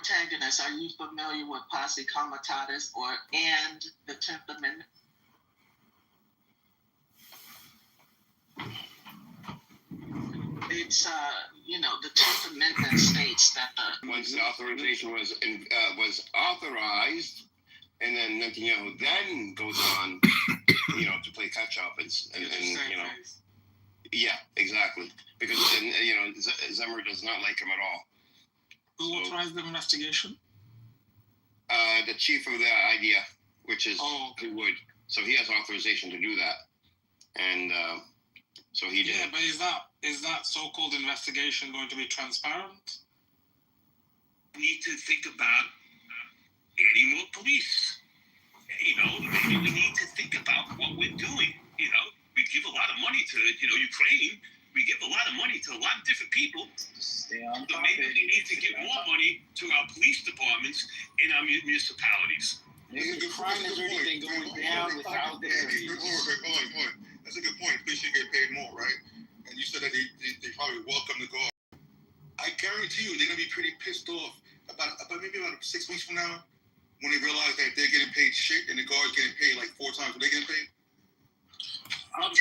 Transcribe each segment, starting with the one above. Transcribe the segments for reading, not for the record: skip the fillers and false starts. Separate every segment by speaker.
Speaker 1: protagonist, are you familiar with posse comitatus and the 10th Amendment? It's, the 10th Amendment states that
Speaker 2: once the authorization was authorized, and then Netanyahu then goes on, to play catch up and yeah, exactly, because Zimmer does not like him at all.
Speaker 3: Who authorized the investigation?
Speaker 2: The chief of the IDF, which is who would. So he has authorization to do that, and so he did.
Speaker 3: Yeah, but is that so-called investigation going to be transparent?
Speaker 4: We need to think about adding more police. Maybe we need to think about what we're doing. We give a lot of money to Ukraine. We give a lot of money to a lot of different people. So maybe we need to give more money to our police departments and our municipalities.
Speaker 5: Maybe the crime has already been going down without the police.
Speaker 6: Hold on. That's a good point. Police should get paid more, right? And you said that they probably welcome the guard. I guarantee you they're going to be pretty pissed off about maybe about 6 weeks from now when they realize that they're getting paid shit and the guard's getting paid like 4 times what they're getting paid.
Speaker 5: I'll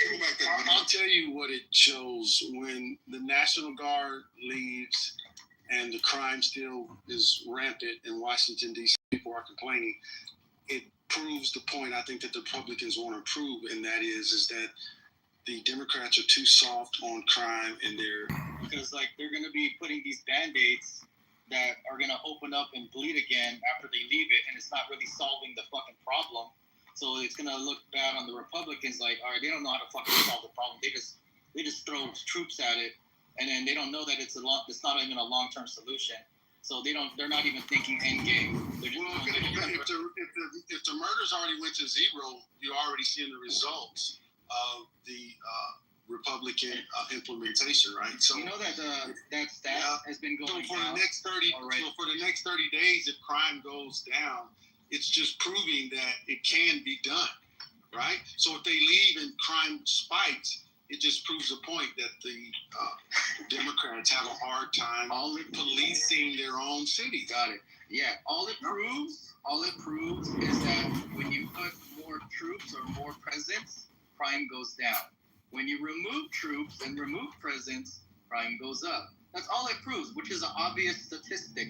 Speaker 5: tell you what it shows when the National Guard leaves and the crime still is rampant in Washington, D.C. People are complaining. It proves the point I think that the Republicans want to prove, and that is that the Democrats are too soft on crime, and
Speaker 7: because they're going to be putting these band-aids that are going to open up and bleed again after they leave it, and it's not really solving the fucking problem. So it's going to look bad on the Republicans, all right, they don't know how to fucking solve the problem. They just throw troops at it, and then they don't know that it's not even a long-term solution. So they're not even thinking end game. They're just
Speaker 5: if the murders already went to zero, you're already seeing the results of the Republican implementation, right? So
Speaker 7: that stat has been going
Speaker 5: for the next 30. Right. So for the next 30 days, if crime goes down, it's just proving that it can be done, right? So if they leave and crime spikes, it just proves the point that the Democrats have a hard time policing their own city.
Speaker 7: Got it. Yeah. All it proves is that when you put more troops or more presence, crime goes down. When you remove troops and remove presence, crime goes up. That's all it proves, which is an obvious statistic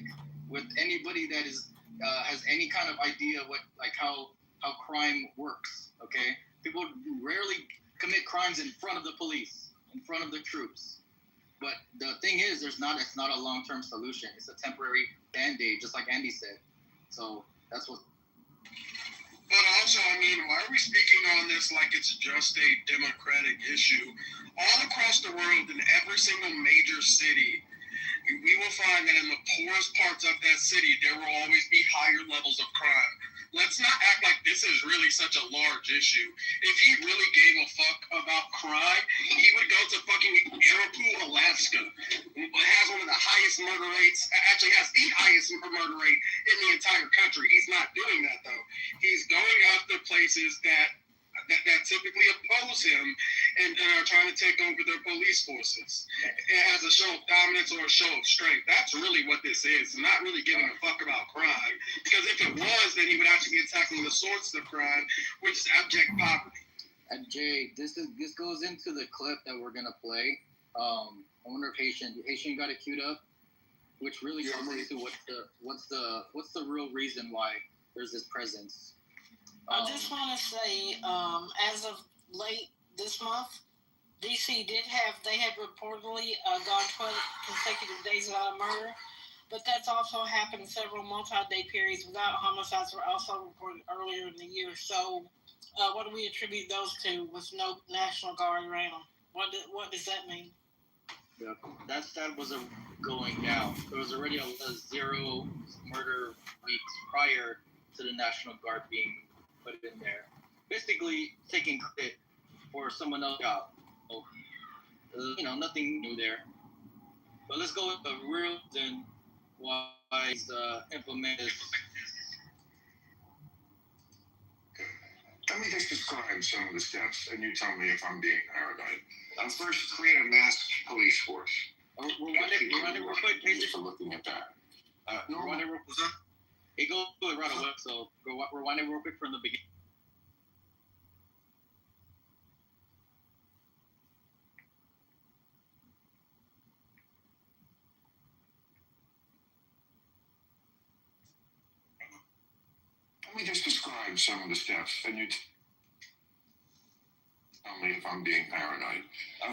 Speaker 7: with anybody that has any kind of idea how crime works. Okay, people rarely commit crimes in front of the police, in front of the troops. But the thing is, it's not a long-term solution. It's a temporary band-aid, just like Andy said. So that's what.
Speaker 6: But also, why are we speaking on this like it's just a Democratic issue? All across the world, in every single major city, we will find that in the poorest parts of that city, there will always be higher levels of crime. Let's not act like this is really such a large issue. If he really gave a fuck about crime, he would go to fucking Arapahoe, Alaska, that has one of the highest murder rates, actually has the highest murder rate in the entire country. He's not doing that, though. He's going after places that typically oppose him and are trying to take over their police forces. It has a show of dominance or a show of strength. That's really what this is. Not really giving a fuck about crime. Because if it was, then he would actually be attacking the source of crime, which is abject poverty.
Speaker 7: And Jay, this goes into the clip that we're gonna play. I wonder if Haitian got it queued up, which really goes into what's the real reason why there's this presence.
Speaker 1: I just want to say, as of late this month, DC had reportedly gone 12 consecutive days without a murder, but that's also happened several multi-day periods without homicides were also reported earlier in the year. So what do we attribute those to with no National Guard around? What does that mean?
Speaker 7: Yeah, that was going down. There was already a 0 murder weeks prior to the National Guard being put in there. Basically taking credit for someone else's job. So, nothing new there. But let's go with the real reason why it's implemented.
Speaker 6: Let me just describe some of the steps, and you tell me if I'm being paranoid. First, create a mass police force.
Speaker 7: We're running real quick.
Speaker 6: For looking at that.
Speaker 5: Normal.
Speaker 7: It goes right away, so rewind it real quick from the beginning.
Speaker 8: Let me just describe some of the steps, and you tell me if I'm being paranoid.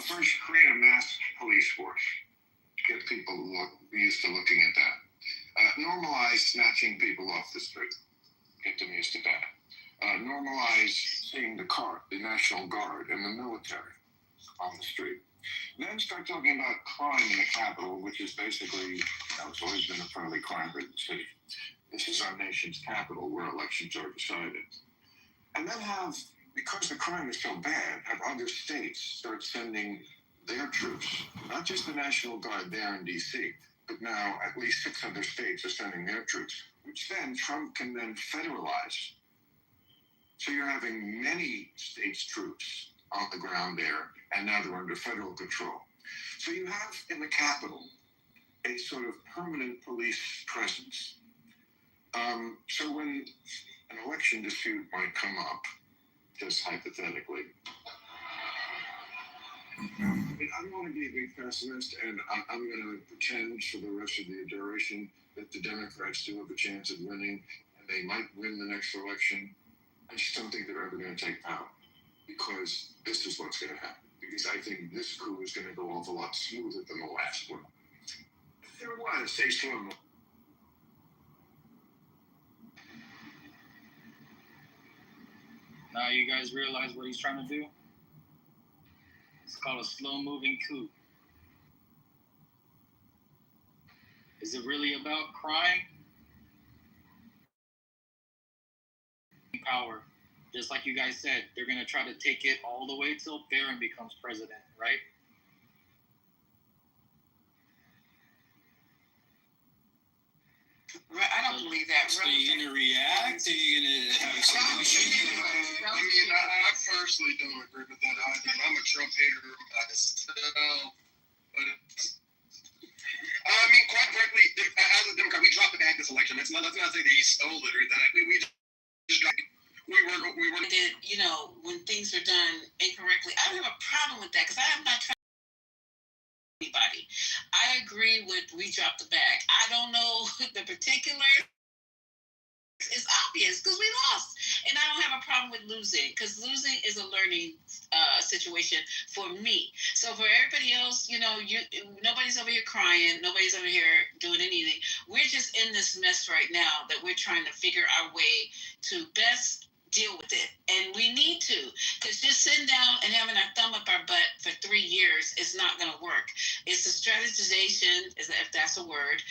Speaker 8: First, create a mass police force. Get people used to looking at that. Normalize snatching people off the street. Get them used to that. Normalize seeing the National Guard and the military on the street. Then start talking about crime in the capital, which is basically, it's always been a fairly crime-ridden city. This is our nation's capital where elections are decided. And then because the crime is so bad, have other states start sending their troops, not just the National Guard there in D.C., but now at least 6 other states are sending their troops, which then Trump can then federalize. So you're having many states' troops on the ground there, and now they're under federal control. So you have in the capital a sort of permanent police presence. So when an election dispute might come up, just hypothetically, I don't want to be a big pessimist, and I'm going to pretend for the rest of the duration that the Democrats do have a chance of winning, and they might win the next election. I just don't think they're ever going to take power, because this is what's going to happen. Because I think this coup is going to go off a lot smoother than the last one. There are a lot of states doing.
Speaker 7: Now you guys realize what he's trying to do? It's called a slow-moving coup. Is it really about crime? Power. Just like you guys said, they're going to try to take it all the way till Barron becomes president, right?
Speaker 1: I don't believe that.
Speaker 3: So you're gonna react? Are you gonna have a solution?
Speaker 6: I mean, I personally don't agree with that either. I'm a Trump hater myself, but I mean, quite frankly, as a Democrat, we dropped the bag this election. Let's not say that he stole it or that. We just dropped it. We were.
Speaker 1: You know, when things are done incorrectly, I don't have a problem with that because I have not tried anybody. I agree with we dropped the bag. I don't know the particulars. It's obvious because we lost, and I don't have a problem with losing because losing is a learning situation for me. So for everybody else, you know, nobody's over here crying, nobody's over here doing anything. We're just in this mess right now that we're trying to figure our way to best deal with it, and we need to, because just sitting down and having our thumb up our butt for 3 years is not going to work. It's the strategization, if that's a word.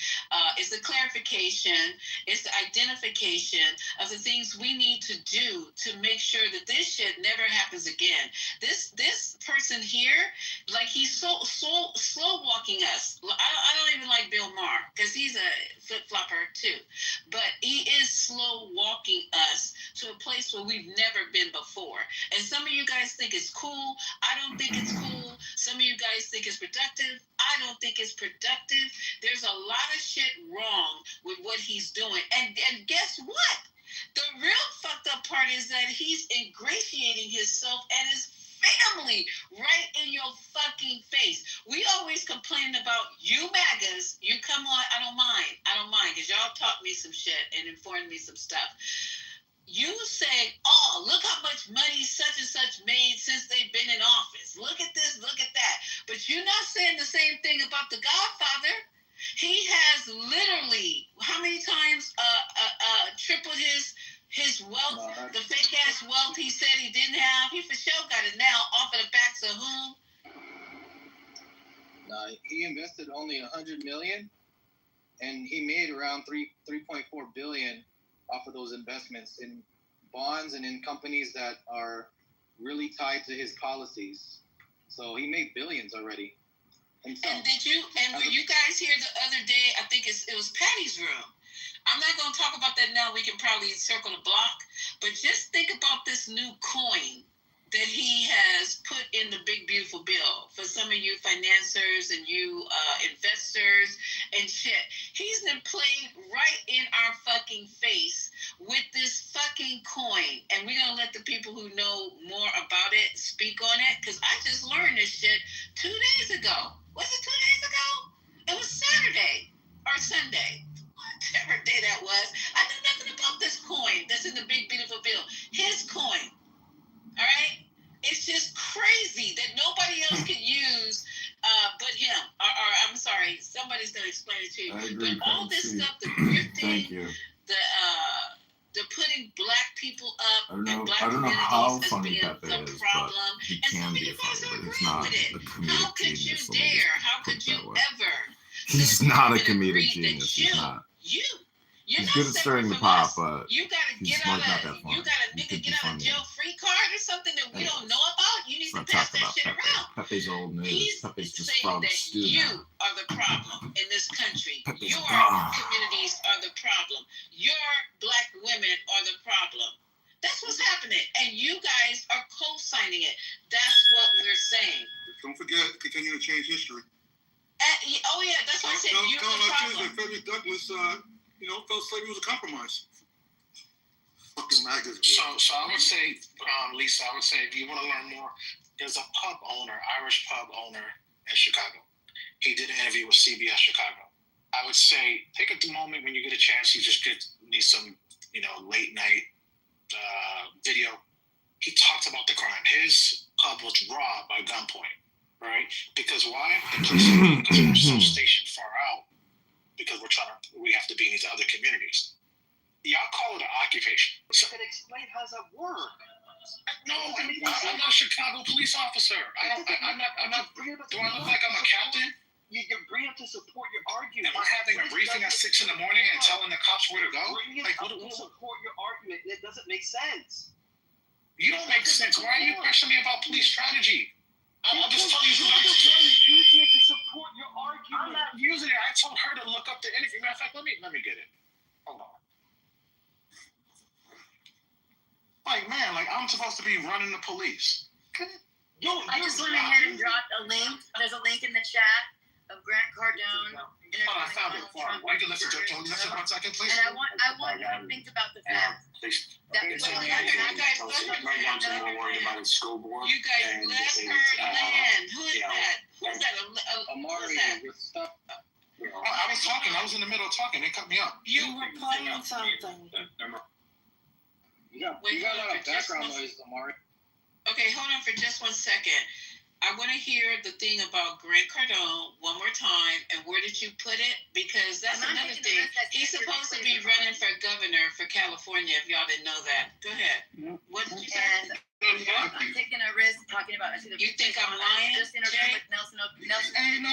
Speaker 1: It's the clarification. It's the identification of the things we need to do to make sure that this shit never happens again. This person here, like he's so slow walking us. I don't even like Bill Maher because he's a flip flopper too, but he is slow walking us to a place where we've never been before. And some of you guys think it's cool. I don't think it's cool. Some of you guys think it's productive. I don't think it's productive. There's a lot of shit wrong with what he's doing. And guess what? The real fucked up part is that he's ingratiating himself and his family right in your fucking face. We always complain about you MAGAs. You come on, I don't mind because y'all taught me some shit and informed me some stuff. You say, oh, look how much money such and such made since they've been in office. Look at this, look at that. But you're not saying the same thing about the Godfather. He has literally, how many times tripled his wealth, the fake ass wealth he said he didn't have. He for sure got it now off of the backs of whom?
Speaker 7: He invested only $100 million, and he made around 3.4 billion off of those investments in bonds and in companies that are really tied to his policies. So he made billions already. And
Speaker 1: were you guys here the other day? I think it was Patty's room. I'm not going to talk about that now. We can probably circle the block. But just think about this new coin that he has put in the big beautiful bill for some of you financiers and you investors and shit. He's been playing right in our fucking face with this fucking coin, and we're gonna let the people who know more about it speak on it, because I just learned this shit 2 days ago. Was it 2 days ago? It was Saturday or Sunday, whatever day that was. I knew nothing about this coin that's in the big beautiful bill. His coin. All right? It's just crazy that nobody else can use but him. Or I'm sorry, somebody's going to explain it to you.
Speaker 9: I agree,
Speaker 1: but all this
Speaker 9: Pepsi.
Speaker 1: stuff, the grifting,
Speaker 9: Thank you.
Speaker 1: the putting black people up and black
Speaker 9: I don't know how
Speaker 1: communities as
Speaker 9: funny
Speaker 1: being
Speaker 9: Pepe
Speaker 1: the
Speaker 9: is,
Speaker 1: problem.
Speaker 9: but he
Speaker 1: And some
Speaker 9: can
Speaker 1: of
Speaker 9: be
Speaker 1: you guys
Speaker 9: funny,
Speaker 1: are
Speaker 9: but he's
Speaker 1: agreeing
Speaker 9: not
Speaker 1: with it.
Speaker 9: a
Speaker 1: How
Speaker 9: comedic
Speaker 1: could you
Speaker 9: genius.
Speaker 1: dare? How
Speaker 9: Put
Speaker 1: could
Speaker 9: it
Speaker 1: you
Speaker 9: that way.
Speaker 1: ever?
Speaker 9: He's
Speaker 1: sit
Speaker 9: not a
Speaker 1: there and
Speaker 9: comedic
Speaker 1: agree
Speaker 9: genius.
Speaker 1: that
Speaker 9: He's not.
Speaker 1: You're
Speaker 9: He's
Speaker 1: not
Speaker 9: good at stirring the
Speaker 1: separate from
Speaker 9: pot,
Speaker 1: us.
Speaker 9: but
Speaker 1: You gotta
Speaker 9: he's
Speaker 1: get
Speaker 9: smart,
Speaker 1: out
Speaker 9: not
Speaker 1: of.
Speaker 9: that
Speaker 1: You
Speaker 9: fun.
Speaker 1: got a
Speaker 9: He
Speaker 1: nigga
Speaker 9: could be
Speaker 1: get out of
Speaker 9: funny.
Speaker 1: jail free card or something that we don't
Speaker 9: Anyways,
Speaker 1: know about. You need to
Speaker 9: let's
Speaker 1: pass
Speaker 9: talk
Speaker 1: that
Speaker 9: about
Speaker 1: shit
Speaker 9: Pepe.
Speaker 1: around.
Speaker 9: Pepe's old news.
Speaker 1: He's
Speaker 9: Pepe's just
Speaker 1: saying
Speaker 9: frog
Speaker 1: that
Speaker 9: stew
Speaker 1: you
Speaker 9: now.
Speaker 1: are the problem in this country.
Speaker 9: Pepe's
Speaker 1: Your
Speaker 9: gone.
Speaker 1: communities are the problem. Your black women are the problem. That's what's happening, and you guys are co-signing it. That's what we're saying.
Speaker 8: Don't forget, continue to change history.
Speaker 1: Oh yeah, that's what I said. You're the problem.
Speaker 8: Frederick Douglass, felt slavery was a compromise. Fucking maggots.
Speaker 5: So I would say, Lisa, I would say if you want to learn more, there's a pub owner, Irish pub owner in Chicago. He did an interview with CBS Chicago. I would say take it the moment when you get a chance. You just need some, late night video. He talks about the crime. His pub was robbed by gunpoint, right? Because why? Because we're so stationed far out. Because we have to be in these other communities. Y'all call it an occupation.
Speaker 7: So can explain how does that work?
Speaker 5: No, I'm not a Chicago police officer. I'm not. Do I look like I'm a captain?
Speaker 7: You bring it to support your argument.
Speaker 5: Am I having a briefing at 6 a.m. and telling the cops where to go?
Speaker 7: Bring it up to support your argument. It doesn't make sense.
Speaker 5: You don't make sense. Why are you questioning me about police strategy? I'll just tell you.
Speaker 7: You're the one using it to support your
Speaker 5: I'm
Speaker 7: argument.
Speaker 5: not using it. I told her to look up the interview. Matter of fact, let me get it. Hold on. I'm supposed to be running the police.
Speaker 10: I just went ahead and dropped a link. There's a link in the chat of Grant Cardone.
Speaker 5: Oh, I found it. Why you listen to it? Can you listen 1 second, please?
Speaker 10: And I want you to think about the fact that
Speaker 1: You guys let her land. Who is that? Who is that?
Speaker 7: Amari, stop.
Speaker 5: I was talking. I was in the middle of talking. They cut me up.
Speaker 1: You were playing something.
Speaker 7: You got a lot of background noise, Amari.
Speaker 1: Okay, hold on for just 1 second. I want to hear the thing about Grant Cardone one more time, and where did you put it? Because that's another thing. He's supposed to be running for governor for California, if y'all didn't know that. Go ahead. What did you say?
Speaker 10: and I'm taking a risk talking about.
Speaker 1: You think I'm lying,
Speaker 10: Just interviewed
Speaker 1: Jay?
Speaker 10: with Nelson.
Speaker 8: Hey, no,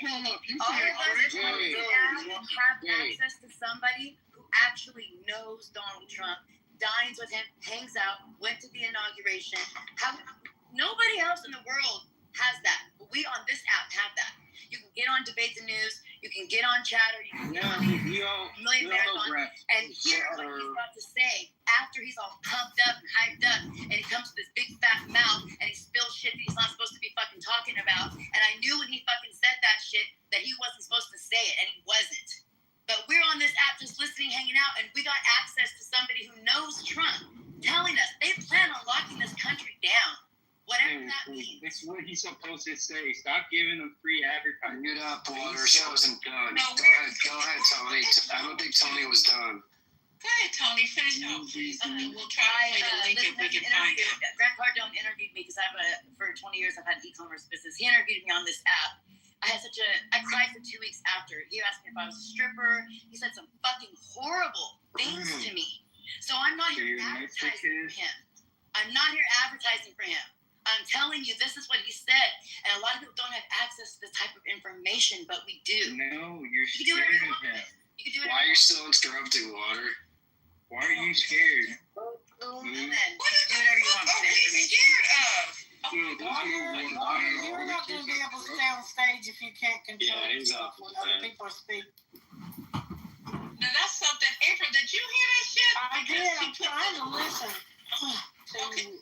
Speaker 8: pull up. You
Speaker 10: All
Speaker 8: said
Speaker 10: of us have
Speaker 7: Wait.
Speaker 10: access to somebody who actually knows Donald Trump, dines with him, hangs out, went to the inauguration. Nobody else in the world has that. But we on this app have that. You can get on Debate the News, you can get on Chatter, you can get on Million Marathon, and hear what he's about to say after he's all pumped up and hyped up, and he comes with his big fat mouth and he spills shit that he's not supposed to be fucking talking about. And I knew when he fucking said that shit that he wasn't supposed to say it, and he wasn't. But we're on this app just listening, hanging out, and we got access to somebody who knows Trump telling us they plan on locking this country down. Whatever that means.
Speaker 11: That's what he's supposed to say. Stop giving them free advertising.
Speaker 12: Get up, Water. She wasn't done.
Speaker 1: No,
Speaker 12: Go ahead, Tony. I don't think Tony was done.
Speaker 1: Go ahead, Tony. Finish off, please. And then we'll try to play the link if we can find it.
Speaker 10: Grant Cardone interviewed me because for 20 years I've had an e-commerce business. He interviewed me on this app. I cried for 2 weeks after. He asked me if I was a stripper. He said some fucking horrible things to me. So I'm not here advertising for him. I'm not here advertising for him. I'm telling you, this is what he said. And a lot of people don't have access to this type of information, but we do.
Speaker 11: No, you're
Speaker 10: You can do
Speaker 11: scared
Speaker 10: whatever you
Speaker 11: of
Speaker 10: want.
Speaker 11: him.
Speaker 10: You can do
Speaker 12: Why are you still interrupting, Water?
Speaker 11: Why are you scared?
Speaker 10: Amen.
Speaker 1: What
Speaker 10: Do whatever you want
Speaker 1: are
Speaker 10: with the
Speaker 1: we
Speaker 10: information.
Speaker 1: scared of?
Speaker 11: Dude,
Speaker 1: You're not going to be able to stay on stage if you can't control yourself when other people speak. Now that's something. April, did you hear that shit? I did. I'm trying to listen. Okay.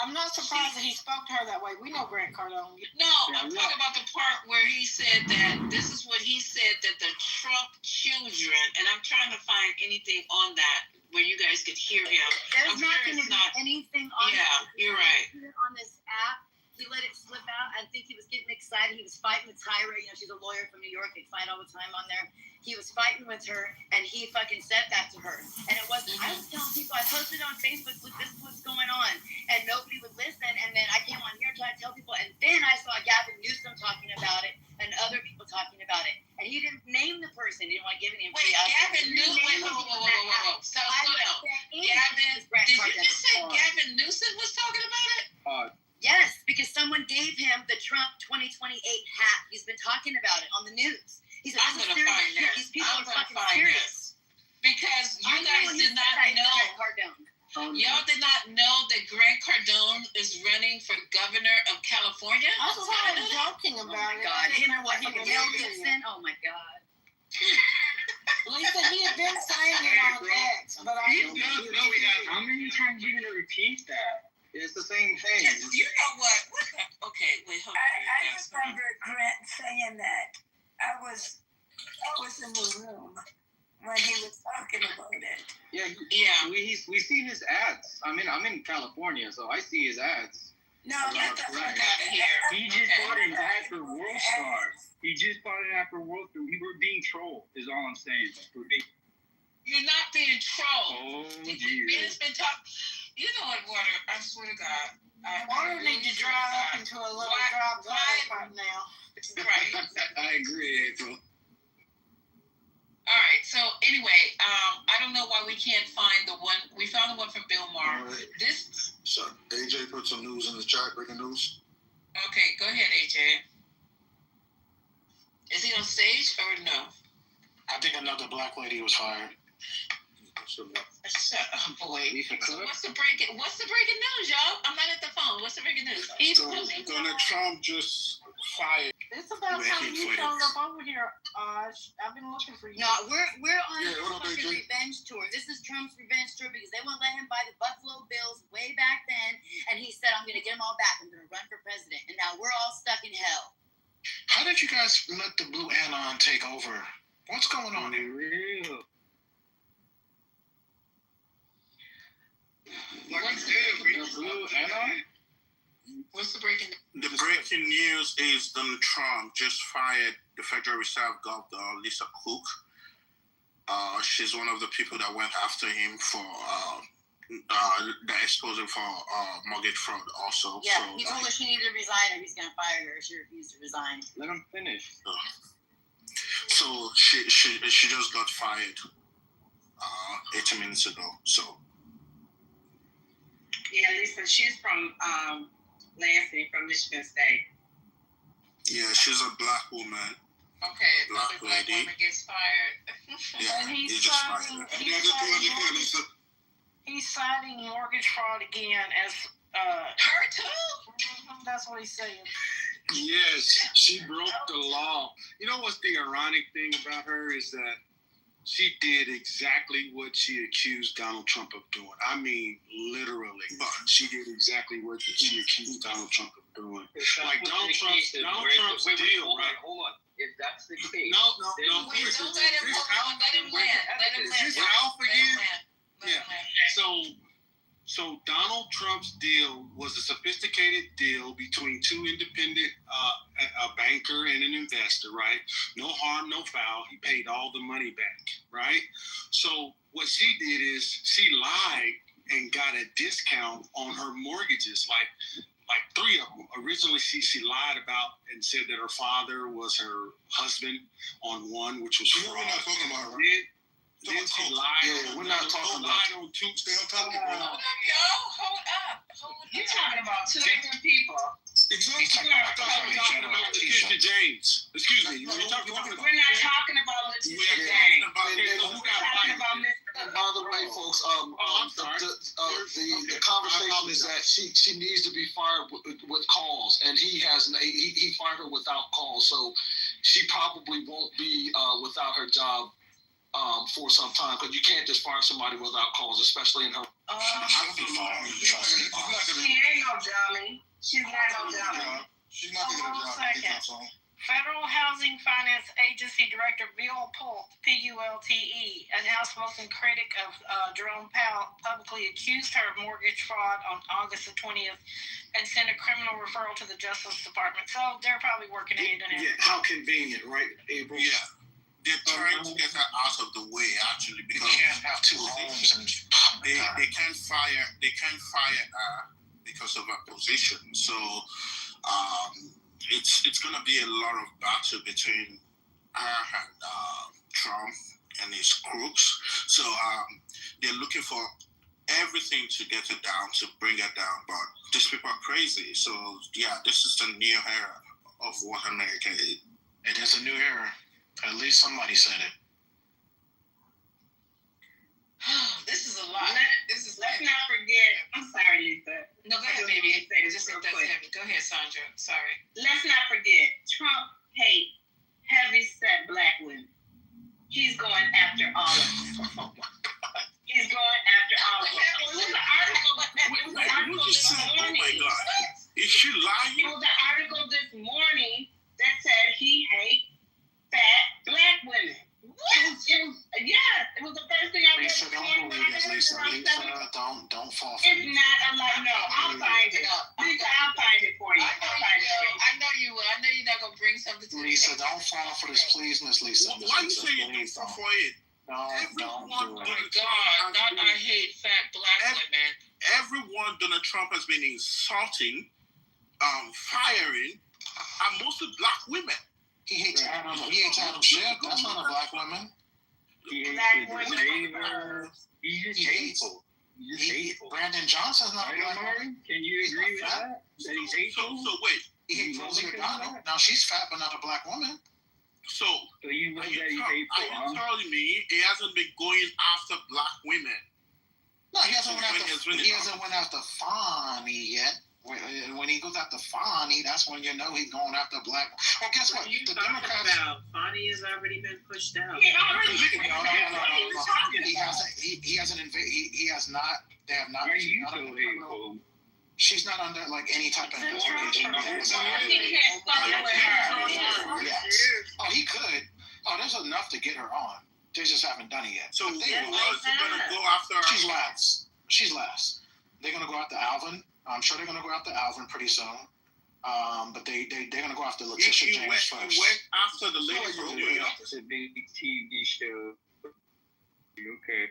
Speaker 1: I'm not surprised that he spoke to her that way. We know Grant Cardone.
Speaker 13: No, I'm talking about the part where he said that this is what he said that the Trump children, and I'm trying to find anything on that where you guys could hear him.
Speaker 10: There's not going to be anything on
Speaker 13: you're right.
Speaker 10: on this app. He let it slip out. I think he was getting excited. He was fighting with Tyra. You know, she's a lawyer from New York. They fight all the time on there. He was fighting with her, and he fucking said that to her. And it wasn't, I was telling people, I posted on Facebook, look, this is what's going on. And nobody would listen. And then I came on here trying to tell people. And then I saw Gavin Newsom talking about it and other people talking about it. And he didn't name the person. He didn't want to give any.
Speaker 13: Wait, Gavin Newsom. Wait, whoa. So Gavin, did you just say Gavin Newsom was talking about it?
Speaker 10: Yes, because someone gave him the Trump 2028 hat. He's been talking about it on the news. He said,
Speaker 13: I'm going to find that.
Speaker 10: These people
Speaker 13: I'm
Speaker 10: are fucking
Speaker 13: this.
Speaker 10: serious.
Speaker 13: Because you guys did not know. Y'all did not know that Grant Cardone is running for governor of California?
Speaker 1: I was kind of joking about it.
Speaker 10: God, him or what? Fucking Mel Gibson? Oh my God.
Speaker 1: Lisa, he had been saying it on X, but I don't know.
Speaker 11: How many times are you going to repeat that? It's the same thing.
Speaker 13: Yes, you know what? Okay, wait, hold on.
Speaker 14: I remember Grant saying that. I was in the room when he was talking about it.
Speaker 11: Yeah. We seen his ads. I'm in California, so I see his ads.
Speaker 14: No,
Speaker 13: get the fuck out of here.
Speaker 11: He just bought an ad for World Star. He just bought an ad for World Star. We were being trolled, is all I'm saying.
Speaker 13: You're not being trolled.
Speaker 11: Oh,
Speaker 13: He
Speaker 11: dear.
Speaker 13: has been talking. You know what, Water? I swear to God.
Speaker 1: Water needs to dry up into a little drop right now.
Speaker 13: Right.
Speaker 12: I agree, April.
Speaker 13: All right. So anyway, I don't know why we can't find the one. We found the one from Bill Maher.
Speaker 8: Right.
Speaker 13: This.
Speaker 8: So AJ put some news in the chat, breaking news.
Speaker 13: Okay, go ahead, AJ. Is he on stage or no?
Speaker 5: I think another black lady was fired.
Speaker 13: Shut up, boy. So what's the breaking news, y'all? I'm not at the phone. What's the breaking news?
Speaker 5: Donald Trump just fired.
Speaker 1: It's about time you showed up over here, Osh. I've been looking for you.
Speaker 10: No, we're on a fucking revenge tour. This is Trump's revenge tour because they won't let him buy the Buffalo Bills way back then, and he said, "I'm going to get them all back. I'm going to run for president." And now we're all stuck in hell.
Speaker 5: How did you guys let the Blue Anon take over? What's going on here?
Speaker 11: Real.
Speaker 13: What's the breaking news?
Speaker 15: The breaking news is Donald Trump just fired the Federal Reserve Governor Lisa Cook. She's one of the people that went after him for the exposure for mortgage fraud also.
Speaker 10: Yeah, so, he told her she needed to resign or he's going to fire her. She refused to resign.
Speaker 11: Let him finish.
Speaker 15: So she just got fired 18 minutes ago. So.
Speaker 14: Yeah, Lisa, she's from Lansing, from Michigan State.
Speaker 15: Yeah, she's a black woman.
Speaker 13: Okay, black lady. Woman gets fired.
Speaker 15: Yeah,
Speaker 1: and
Speaker 15: he's just fired.
Speaker 1: He's citing mortgage fraud again as
Speaker 13: her too.
Speaker 1: That's what he's saying.
Speaker 5: Yes, she broke the law. You know what's the ironic thing about her is that she did exactly what she accused Donald Trump of doing. I mean, literally. She did exactly what she accused Donald Trump of doing. Like Donald Trump's deal, right?
Speaker 11: Hold on. If that's the case.
Speaker 5: No.
Speaker 13: Wait, don't let him land.
Speaker 5: Ralph again? Yeah. So Donald Trump's deal was a sophisticated deal between two independent, a banker and an investor, right? No harm, no foul. He paid all the money back, right? So what she did is she lied and got a discount on her mortgages, like three of them. Originally, she lied about and said that her father was her husband on one, which was fraud. We're not talking about, right? Then she lied. Yeah, we're not talking about. Lied on two. Stay on top of it.
Speaker 13: Hold up. You're talking about two different people.
Speaker 5: Exactly. We're talking about Letitia James. Excuse me. We're talking about.
Speaker 14: We're not talking about Letitia James.
Speaker 5: Who got fired?
Speaker 8: By the way, folks, the conversation is that she needs to be fired with cause, and he fired her without cause, so she probably won't be without her job for some time, because you can't just fire somebody without cause, especially in her
Speaker 5: I would be fine. Trust me.
Speaker 13: She ain't no dummy. She's not no dummy.
Speaker 5: She's not going to
Speaker 1: Hold on a second. Federal Housing Finance Agency Director Bill Pulte, P-U-L-T-E, an outspoken critic of Jerome Powell, publicly accused her of mortgage fraud on August the 20th and sent a criminal referral to the Justice Department. So they're probably working hand in hand.
Speaker 5: Yeah, how convenient, right, April?
Speaker 15: Yeah. They're trying to get her out of the way, actually, because
Speaker 5: You can't have two homes and
Speaker 15: they can't fire her because of her position. So it's gonna be a lot of battle between her and Trump and his crooks. So they're looking for everything to get her down, to bring her down. But these people are crazy. So yeah, this is the new era of what America is.
Speaker 5: It is a new era. At least somebody said it.
Speaker 13: This is a lot.
Speaker 16: Let's not forget. I'm sorry, Lisa.
Speaker 13: No, go ahead, baby. Just if that's heavy. Go ahead, Sandra. Sorry.
Speaker 16: Let's not forget. Trump hates heavy-set black women. He's going after all of them. He's going after all of them. There was an article this morning.
Speaker 15: Oh my God. Is she lying?
Speaker 16: There was an article this morning that said he hates fat black women. It was the first thing I read.
Speaker 5: Lisa, don't believe it, Lisa. Don't fall for
Speaker 16: it. It's not a lie. No, I'll find it. Lisa, I'll find it for you.
Speaker 13: I know you will. I know you're not gonna bring something to
Speaker 5: Lisa, don't fall for this, please, Miss Lisa.
Speaker 15: Why you say you don't fall for it?
Speaker 5: No, don't do
Speaker 13: it. Oh my God! Not I hate fat black women.
Speaker 15: Everyone Donald Trump has been insulting, firing, are mostly black women.
Speaker 5: He hates Adam. He hates Adam Schiff. That's not a black woman.
Speaker 11: He
Speaker 16: Black
Speaker 11: hates his
Speaker 16: women.
Speaker 11: neighbor. He's just
Speaker 5: He hates.
Speaker 11: hateful. He's just hateful.
Speaker 5: Brandon Johnson's not a
Speaker 11: Right,
Speaker 5: black
Speaker 11: Omari?
Speaker 5: woman.
Speaker 11: Can you agree with that? That he's hateful?
Speaker 15: So wait.
Speaker 5: He hates Rosie O'Donnell. Now she's fat, but not a black woman.
Speaker 15: So
Speaker 11: you know that he's hateful,
Speaker 15: are you telling me he hasn't been going after black women?
Speaker 5: No, he hasn't went after Fani yet. When he goes after Fani, that's when you know he's going after black. Well, guess what?
Speaker 7: You
Speaker 5: The
Speaker 7: talking
Speaker 5: Democrats.
Speaker 7: about Fani has already been pushed out.
Speaker 5: No. He hasn't. He hasn't invaded. He has not. They have not.
Speaker 11: Are you so hateful?
Speaker 5: She's not under like any type of investigation.
Speaker 16: He can't fuck with her.
Speaker 5: Yes. Oh, he could. Oh, there's enough to get her on. They just haven't done it yet.
Speaker 15: So who is gonna go after her?
Speaker 5: She's last. They're gonna go after Alvin. I'm sure they're gonna go after Alvin pretty soon. But they're gonna go after Letitia James first.
Speaker 15: He went after the lady from New York.
Speaker 11: It's a big TV show. Okay.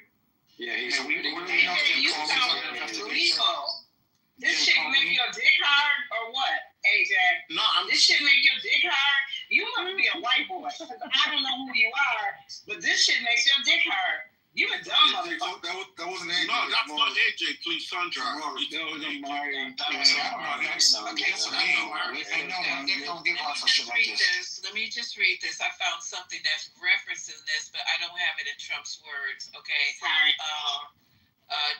Speaker 5: Yeah, he's
Speaker 16: You sound lethal. This shit make your dick hard or what, AJ?
Speaker 15: No,
Speaker 16: This shit make your dick hard? You must be a white boy. I don't know who you are, but this shit makes your dick hard. You a dumb motherfucker.
Speaker 5: That wasn't AJ.
Speaker 15: No, that's not AJ. Please, Sandra.
Speaker 11: That was Omari.
Speaker 13: Let me just read this. I found something that's referencing this, but I don't have it in Trump's words. Okay.
Speaker 16: Sorry.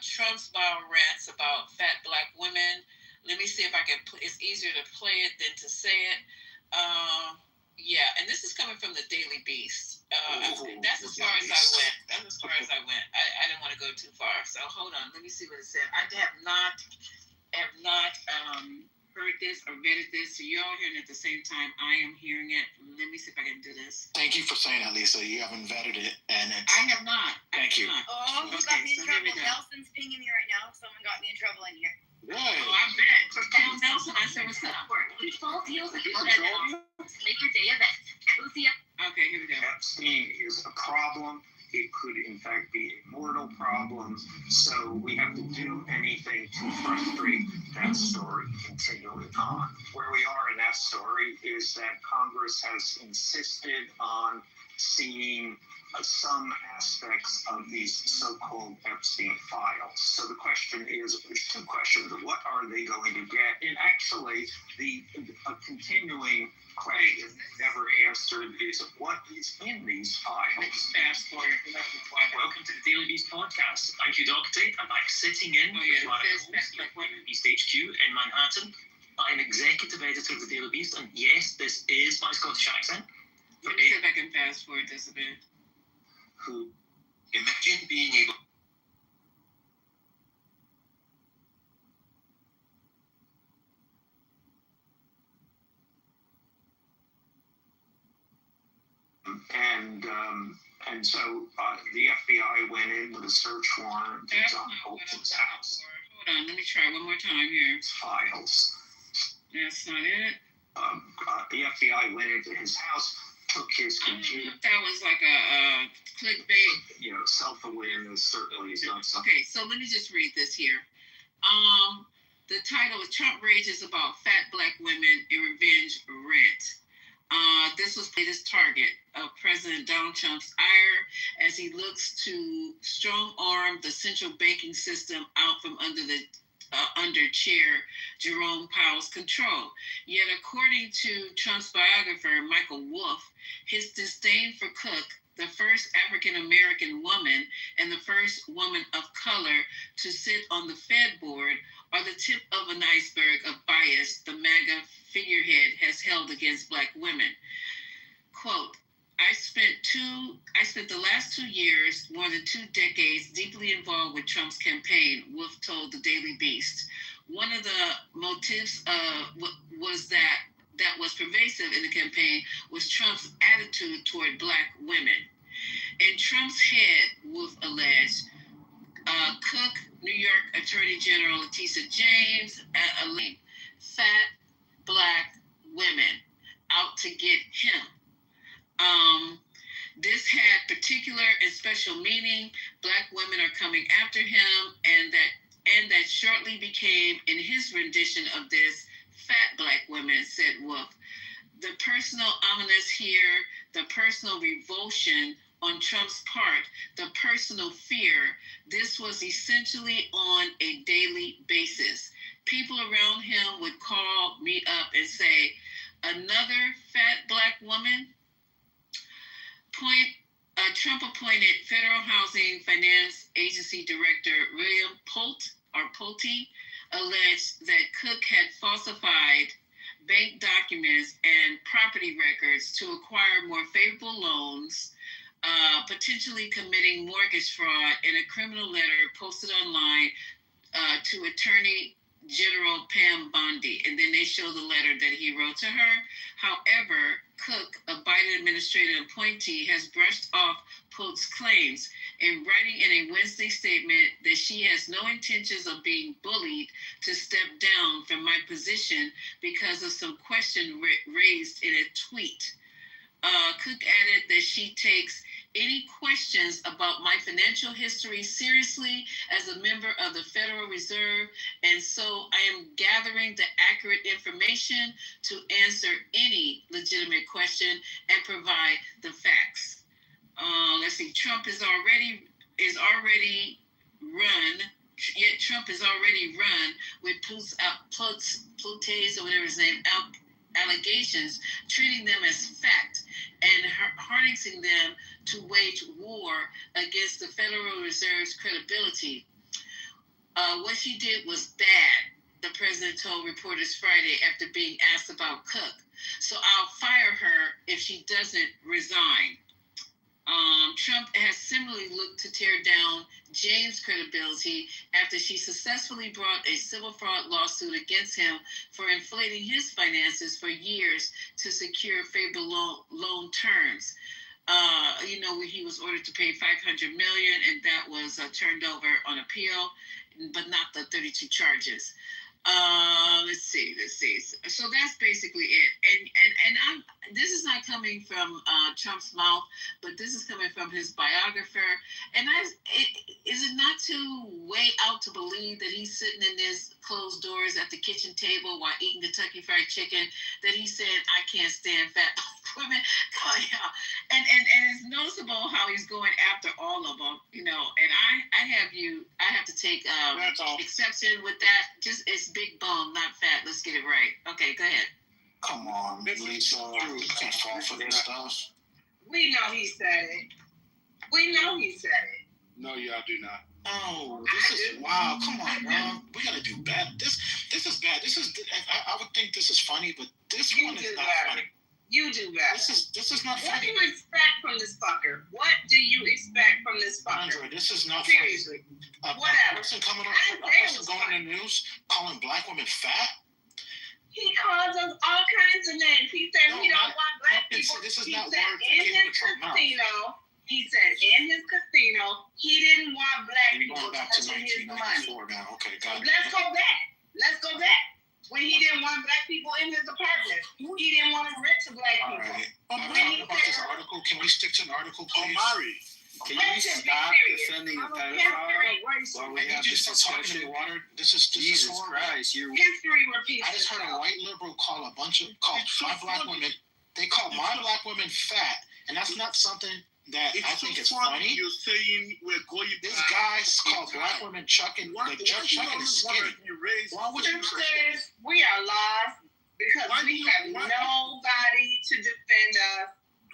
Speaker 13: Trump's viral rants about fat black women. Let me see if I can. It's easier to play it than to say it. Yeah, and this is coming from the Daily Beast. That's as far as I went. I didn't want to go too far. So hold on. Let me see what it said. I have not heard this or vetted this. So you're all hearing it at the same time. I am hearing it. Let me see if I can do this.
Speaker 5: Thank you for saying that, Lisa. You haven't vetted it, and it's.
Speaker 13: I have not.
Speaker 5: Thank you.
Speaker 10: Oh, who got me in trouble? Nelson's pinging me right now. Someone got me in trouble in here.
Speaker 5: Really?
Speaker 13: Oh, I bet. Tell Nelson I said what's up.
Speaker 10: Make your day a best.
Speaker 13: Okay, here we go.
Speaker 8: Epstein is a problem. It could, in fact, be a mortal problem. So we have to do anything to frustrate that story continuing on. Where we are in that story is that Congress has insisted on seeing some aspects of these so-called Epstein files. So the question is, there's two questions. What are they going to get? And actually, a continuing question never answered is what is in these files?
Speaker 17: Fast forward. Welcome to the Daily Beast podcast. I'm Hugh Doherty. I'm back sitting in with Beast HQ in Manhattan. I'm executive editor of the Daily Beast, and yes, this is my Scottish accent.
Speaker 13: Let me see if I can fast forward this a bit.
Speaker 8: Who imagine being able
Speaker 17: And so the FBI went in with a search warrant to John Bolton's house.
Speaker 13: Hold on, let me try one more time here.
Speaker 17: Files.
Speaker 13: That's not it.
Speaker 17: The FBI went into his house, took his computer.
Speaker 13: That was like a clickbait.
Speaker 17: You know, self-awareness certainly is not something.
Speaker 13: Okay, so let me just read this here. The title is Trump Rages About Fat Black Women in Revenge Rant. This was the latest target of President Donald Trump's ire as he looks to strong-arm the central banking system out from under Chair Jerome Powell's control. Yet, according to Trump's biographer, Michael Wolff, his disdain for Cook, the first African-American woman and the first woman of color to sit on the Fed board, are the tip of an iceberg of bias the MAGA figurehead has held against Black women. Quote, I spent the last 2 years, more than 2 decades, deeply involved with Trump's campaign, Wolff told the Daily Beast. One of the motives was that was pervasive in the campaign was Trump's attitude toward Black women. In Trump's head, Wolff alleged, Cook, New York Attorney General Letitia James, fat Black women out to get him. This had particular and special meaning. Black women are coming after him, and that shortly became, in his rendition of this, fat Black women, said Wolff. The personal ominous here, the personal revulsion on Trump's part, the personal fear, this was essentially on a daily basis. People around him would call me up and say, another fat Black woman? Trump appointed Federal Housing Finance Agency Director William Pulte alleged that Cook had falsified bank documents and property records to acquire more favorable loans, potentially committing mortgage fraud in a criminal letter posted online to Attorney General Pam Bondi. And then they show the letter that he wrote to her. However, Cook, a Biden administrative appointee, has brushed off Pulte's claims in writing in a Wednesday statement that she has no intentions of being bullied to step down from my position because of some question raised in a tweet. Cook added that she takes any questions about my financial history seriously as a member of the Federal Reserve, and so I am gathering the accurate information to answer any legitimate question and provide the facts. Let's see. Trump is already run. Yet Trump is already run with Pulte's or whatever his name allegations, treating them as fact and harnessing them to wage war against the Federal Reserve's credibility. What she did was bad, the president told reporters Friday after being asked about Cook. So I'll fire her if she doesn't resign. Trump has similarly looked to tear down James' credibility after she successfully brought a civil fraud lawsuit against him for inflating his finances for years to secure favorable loan terms. Where he was ordered to pay $500 million, and that was turned over on appeal, but not the 32 charges. Let's see. So that's basically it. And this is not coming from Trump's mouth, but this is coming from his biographer. And is it not too way out to believe that he's sitting in his closed doors at the kitchen table while eating Kentucky Fried Chicken that he said, I can't stand fat women? Come on, y'all. And it's noticeable how he's going after all of them, and I have to take exception with that. Just it's big bone, not fat. Let's get it right. Okay, go ahead.
Speaker 15: Come on, Lisa. You can't fall for this stuff.
Speaker 16: We know he said it.
Speaker 5: No, y'all do not.
Speaker 15: Oh, this is wow! Come on, bro. We gotta do better. This is bad. I would think this is funny, but this one is not funny.
Speaker 16: You do better.
Speaker 15: This is not funny.
Speaker 16: What do you expect from this fucker?
Speaker 15: Andre, this is not
Speaker 16: seriously.
Speaker 15: Funny.
Speaker 16: Whatever.
Speaker 15: A person going in the news calling Black women fat.
Speaker 16: He calls us all kinds of names. He said we don't want black people.
Speaker 5: This is
Speaker 16: He
Speaker 5: not
Speaker 16: said
Speaker 5: word
Speaker 16: in
Speaker 5: that came
Speaker 16: his
Speaker 5: from Trump mouth.
Speaker 16: casino. He said in his casino he didn't want black
Speaker 5: We're
Speaker 16: people
Speaker 5: going back to
Speaker 16: touching his money.
Speaker 5: 1994 now. Okay, got it.
Speaker 16: Let's go back. Let's go back. When he didn't want black people in his apartment, he didn't want to rent to black
Speaker 5: All
Speaker 16: people.
Speaker 5: right.
Speaker 16: When
Speaker 5: I'm
Speaker 16: he
Speaker 5: talking about this article. Can we stick to an article, please?
Speaker 12: Omari, can you stop defending a pedophile while we
Speaker 5: I
Speaker 12: have
Speaker 5: need you to
Speaker 12: this
Speaker 5: stop talking to me,
Speaker 12: discussion?
Speaker 5: Water. This is
Speaker 12: Jesus
Speaker 5: horrible.
Speaker 12: Christ, you're
Speaker 16: History repeats
Speaker 5: I just heard a
Speaker 16: itself.
Speaker 5: white liberal call my black women. They call my black women fat, and that's not something that I think is funny.
Speaker 15: You're saying we're going
Speaker 5: This
Speaker 15: back.
Speaker 5: guy called black women chucking.
Speaker 15: Why
Speaker 5: Chuck chucking is skinny. Why would you?
Speaker 16: Sisters, we are lost because we have nobody to defend us.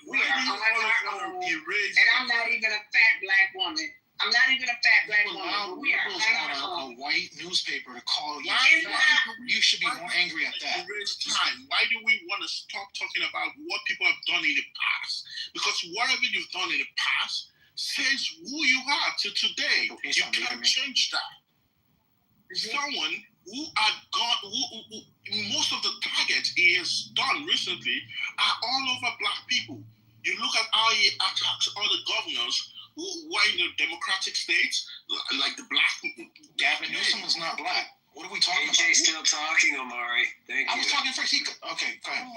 Speaker 16: We are on our own. And I'm not even a fat black woman. I'm not even a fat black woman, but we are on our own.
Speaker 5: A white newspaper to call you.
Speaker 15: Why
Speaker 5: You should be more angry at that.
Speaker 15: Time. Why do we want to stop talking about what people have done in the past? Because whatever you've done in the past says who you are to today. You can't change that. Someone who had gone, who most of the targets he has done recently are all over black people. You look at how he attacks other governors who are in the democratic states, like the black.
Speaker 5: Gavin Newsom is not black. What are we talking about?
Speaker 12: AJ's still talking, Omari. Thank you.
Speaker 5: I was talking first. Okay, go ahead.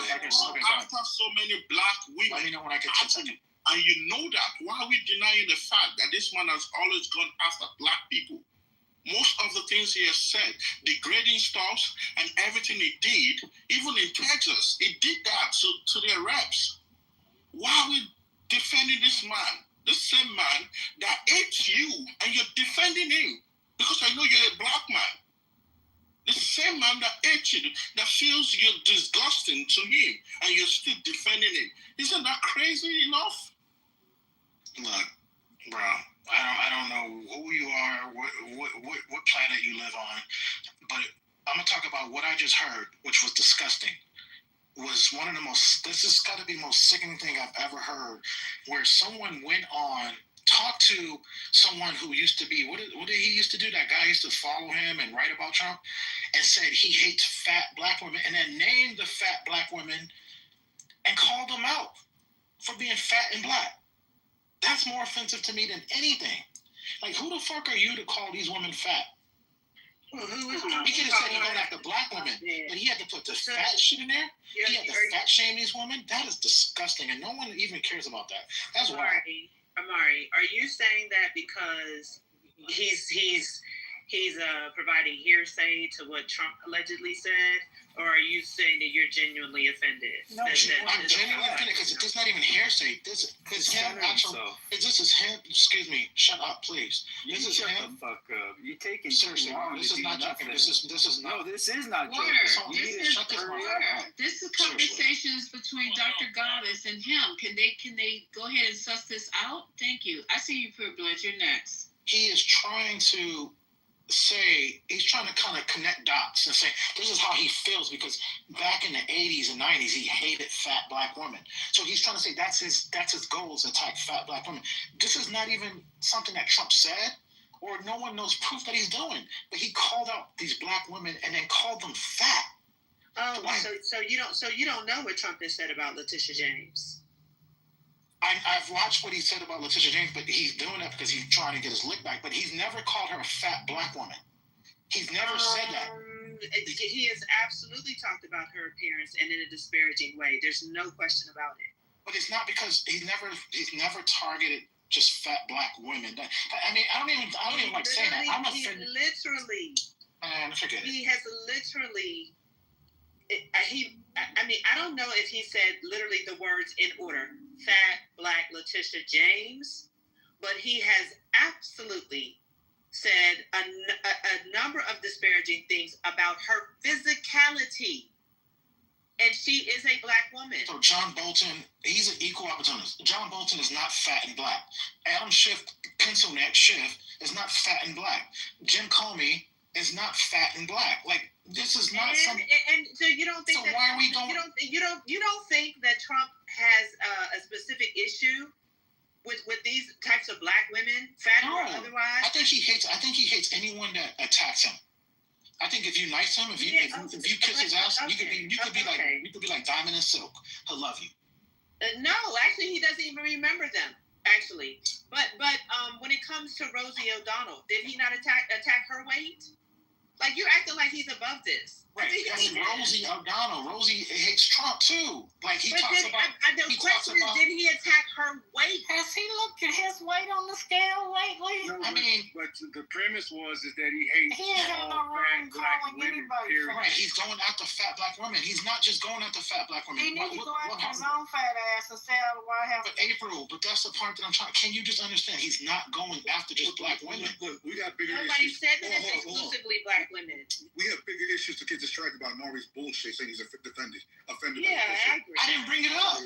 Speaker 15: After so many black women,
Speaker 5: let me know when I get 10 seconds.
Speaker 15: And you know that. Why are we denying the fact that this man has always gone after black people? Most of the things he has said, degrading stuff and everything he did, even in Texas, he did that to their reps. Why are we defending this man? The same man that hates you, and you're defending him because I know you're a black man. The same man that hates you, that feels you're disgusting to him, and you're still defending him. Isn't that crazy enough?
Speaker 5: Look, bro, I don't know who you are, what planet you live on, but I'm gonna talk about what I just heard, which was disgusting. Was one of the most, this has got to be the most sickening thing I've ever heard, where someone went on, talked to someone who used to be, what did he used to do? That guy used to follow him and write about Trump, and said he hates fat black women, and then named the fat black women and called them out for being fat and black. That's more offensive to me than anything. Like, who the fuck are you to call these women fat? He could have said he going after black women, but he had to put the fat shit in there. He had to fat shame these women. That is disgusting, and no one even cares about that. That's why.
Speaker 13: Amari, are you saying that because he's providing hearsay to what Trump allegedly said, or are you saying that you're genuinely offended?
Speaker 5: No, I'm genuinely offended because it's not even hearsay. This is him. This is him. Excuse me. Shut up, please. This is him.
Speaker 12: The fuck up. You're taking
Speaker 5: seriously.
Speaker 12: too long.
Speaker 5: This is not joking. This is not.
Speaker 12: No, this is not joking.
Speaker 13: This is conversations between Dr. Goddess and him. Can they go ahead and suss this out? Thank you. I see you, Privilege. You're next.
Speaker 5: He is trying to say, he's trying to kind of connect dots and say this is how he feels because back in the 80s and 90s he hated fat black women. So he's trying to say that's his goal, is to attack fat black women. This is not even something that Trump said, or no one knows proof that he's doing. But he called out these black women and then called them fat.
Speaker 13: Oh, so you don't know what Trump has said about Letitia James.
Speaker 5: I've watched what he said about Letitia James, but he's doing that because he's trying to get his lick back. But he's never called her a fat black woman. He's never said that.
Speaker 13: He has absolutely talked about her appearance and in a disparaging way. There's no question about it.
Speaker 5: But it's not because he's never targeted just fat black women. I mean, I don't even like saying that. I'm offended.
Speaker 13: Literally.
Speaker 5: Man, forget it.
Speaker 13: He has literally. I don't know if he said literally the words in order. Fat black Letitia James, but he has absolutely said a number of disparaging things about her physicality. And she is a black woman.
Speaker 5: So John Bolton, he's an equal opportunist. John Bolton is not fat and black. Adam Schiff, pencil neck Schiff, is not fat and black. Jim Comey is not fat and black. Like, this is not something.
Speaker 13: And so you don't think
Speaker 5: so
Speaker 13: that
Speaker 5: why are we going?
Speaker 13: You don't think that Trump has a specific issue with these types of black women, fat or otherwise?
Speaker 5: I think he hates anyone that attacks him.
Speaker 18: I think if you nice him, if you kiss his ass, you could be like Diamond and Silk. He'll love you.
Speaker 13: No, actually, he doesn't even remember them. Actually, but when it comes to Rosie O'Donnell, did he not attack her weight? Like, you're acting like he's above this.
Speaker 18: Right. That's Rosie O'Donnell. Rosie hates Trump too. Like he talks about.
Speaker 13: The question is, did he attack her weight?
Speaker 1: Has he looked at his weight on the scale lately?
Speaker 5: No, but the premise was that he hates
Speaker 1: he ain't got no wrong calling anybody.
Speaker 18: Right. He's going after fat black women. He's not just going after fat black women.
Speaker 1: He needs to go after his own fat ass and stay out of the White House.
Speaker 18: But April, that's the part that I'm trying. Can you just understand? He's not going after just black women.
Speaker 5: Look, we got bigger
Speaker 13: Nobody
Speaker 5: issues.
Speaker 13: said that it's exclusively black women.
Speaker 6: We have bigger issues to get distracted about Nori's bullshit saying he's offended.
Speaker 13: Yeah, I agree.
Speaker 18: I didn't bring it up.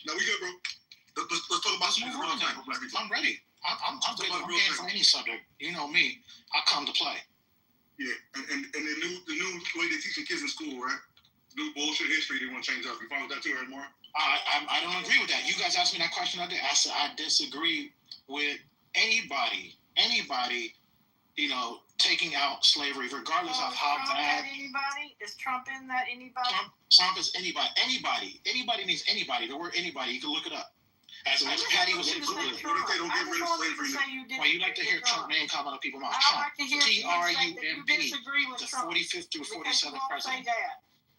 Speaker 6: No, we good, bro. Let's talk about some real time.
Speaker 18: I'm ready. I'm game for any subject. You know me. I come to play.
Speaker 6: Yeah, and the new way they teaching kids in school, right? New bullshit history they want to change up. You follow that too, right, Mark?
Speaker 18: I don't agree with that. You guys asked me that question. I said I disagree with anybody, taking out slavery, regardless of how bad.
Speaker 1: Anybody? Is Trump in that anybody?
Speaker 18: Trump is anybody. Anybody means anybody. The word anybody, you can look it up. As Patty was saying,
Speaker 6: what if they don't get rid of slavery?
Speaker 18: Well, you like to hear Trump name come out of people's mouths.
Speaker 1: I like to hear
Speaker 18: Trump,
Speaker 1: disagree with
Speaker 18: the
Speaker 1: Trump.
Speaker 18: 45th through 47th president.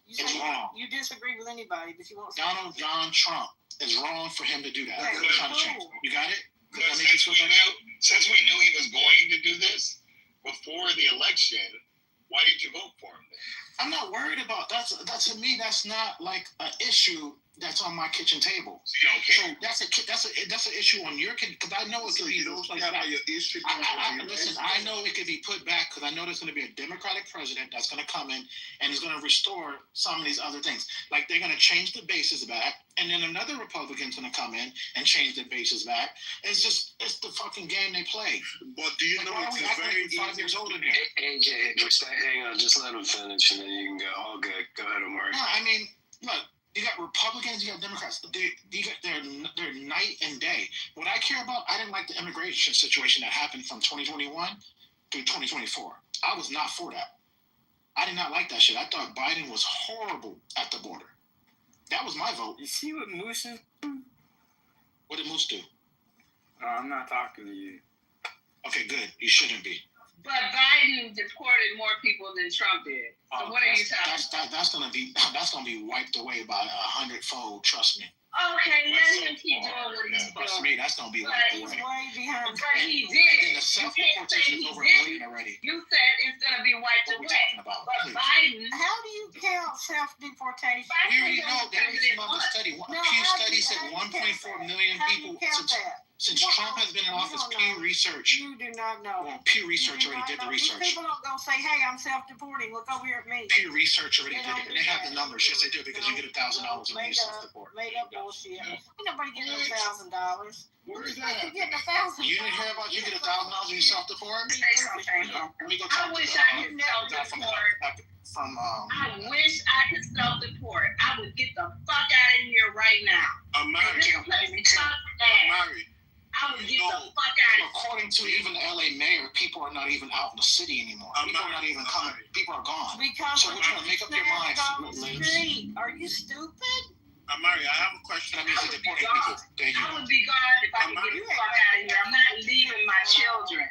Speaker 1: It's wrong. You disagree with anybody, but you won't.
Speaker 18: Donald John Trump is wrong for him to do that. You got it?
Speaker 8: Since we knew he was going to do this before the election, why did you vote for him then?
Speaker 18: I'm not worried about that. To me, that's not like an issue that's on my kitchen table.
Speaker 8: So you don't care.
Speaker 18: So that's an issue on your kitchen, because I know it could be. Listen, I know it could be put back, because I know there's going to be a Democratic president that's going to come in and is going to restore some of these other things. Like they're going to change the bases back, and then another Republican's going to come in and change the bases back. It's the fucking game they play.
Speaker 6: But do you know it's very
Speaker 18: 5 years old in there?
Speaker 12: AJ, hang on, just let him finish, and then you can go. All good. Go ahead, Omar.
Speaker 18: No, I mean, look. You got Republicans, you got Democrats. They're night and day. What I care about, I didn't like the immigration situation that happened from 2021 through 2024. I was not for that. I did not like that shit. I thought Biden was horrible at the border. That was my vote.
Speaker 12: You see what Moose is doing?
Speaker 18: What did Moose do?
Speaker 12: I'm not talking to you.
Speaker 18: Okay, good. You shouldn't be.
Speaker 16: But Biden deported more people than Trump did. So what are you talking about?
Speaker 18: That's gonna be wiped away by 100-fold. Trust me.
Speaker 16: Okay, let him keep doing what he's doing.
Speaker 18: Trust me, that's gonna be wiped away.
Speaker 1: Way behind.
Speaker 16: But he did.
Speaker 18: And the
Speaker 16: You can't say
Speaker 18: self-deportation
Speaker 16: he
Speaker 18: is over
Speaker 16: didn't.
Speaker 18: already.
Speaker 16: You said it's gonna be wiped
Speaker 18: What are we
Speaker 16: away.
Speaker 18: talking about?
Speaker 16: But
Speaker 18: Please.
Speaker 16: Biden.
Speaker 1: How do you count self-deportation?
Speaker 18: We already know there is another study. Pew study said 1.4 million people since Trump has been in office. Pew Research.
Speaker 1: You do not know.
Speaker 18: Well, Pew Research already did the research.
Speaker 1: People don't go say, "Hey, I'm self-deporting. Look over here at me."
Speaker 18: Pew Research already did it, and they have the numbers. Yes, they do, because you get $1,000 when you self-deport.
Speaker 1: Made up bullshit. Ain't nobody getting $1,000.
Speaker 18: Where is
Speaker 1: Like
Speaker 18: that?
Speaker 1: you getting $1,000.
Speaker 18: You didn't hear about you get $1,000 when you self-deport? Let me go
Speaker 16: I
Speaker 18: talk
Speaker 16: wish
Speaker 18: to
Speaker 16: I could self-deport. I wish I could self-deport. I would get the fuck out of here right now. I would get the fuck out of here.
Speaker 18: According to even the LA mayor, people are not even out in the city anymore. People are not even coming. People are gone.
Speaker 1: Because
Speaker 18: so we're trying to make up your minds.
Speaker 1: Are you stupid?
Speaker 15: Amari, I have a question.
Speaker 18: That means they're deporting people. There you
Speaker 16: I
Speaker 18: go.
Speaker 16: would be gone if I could get the fuck out of here. I'm not leaving my children.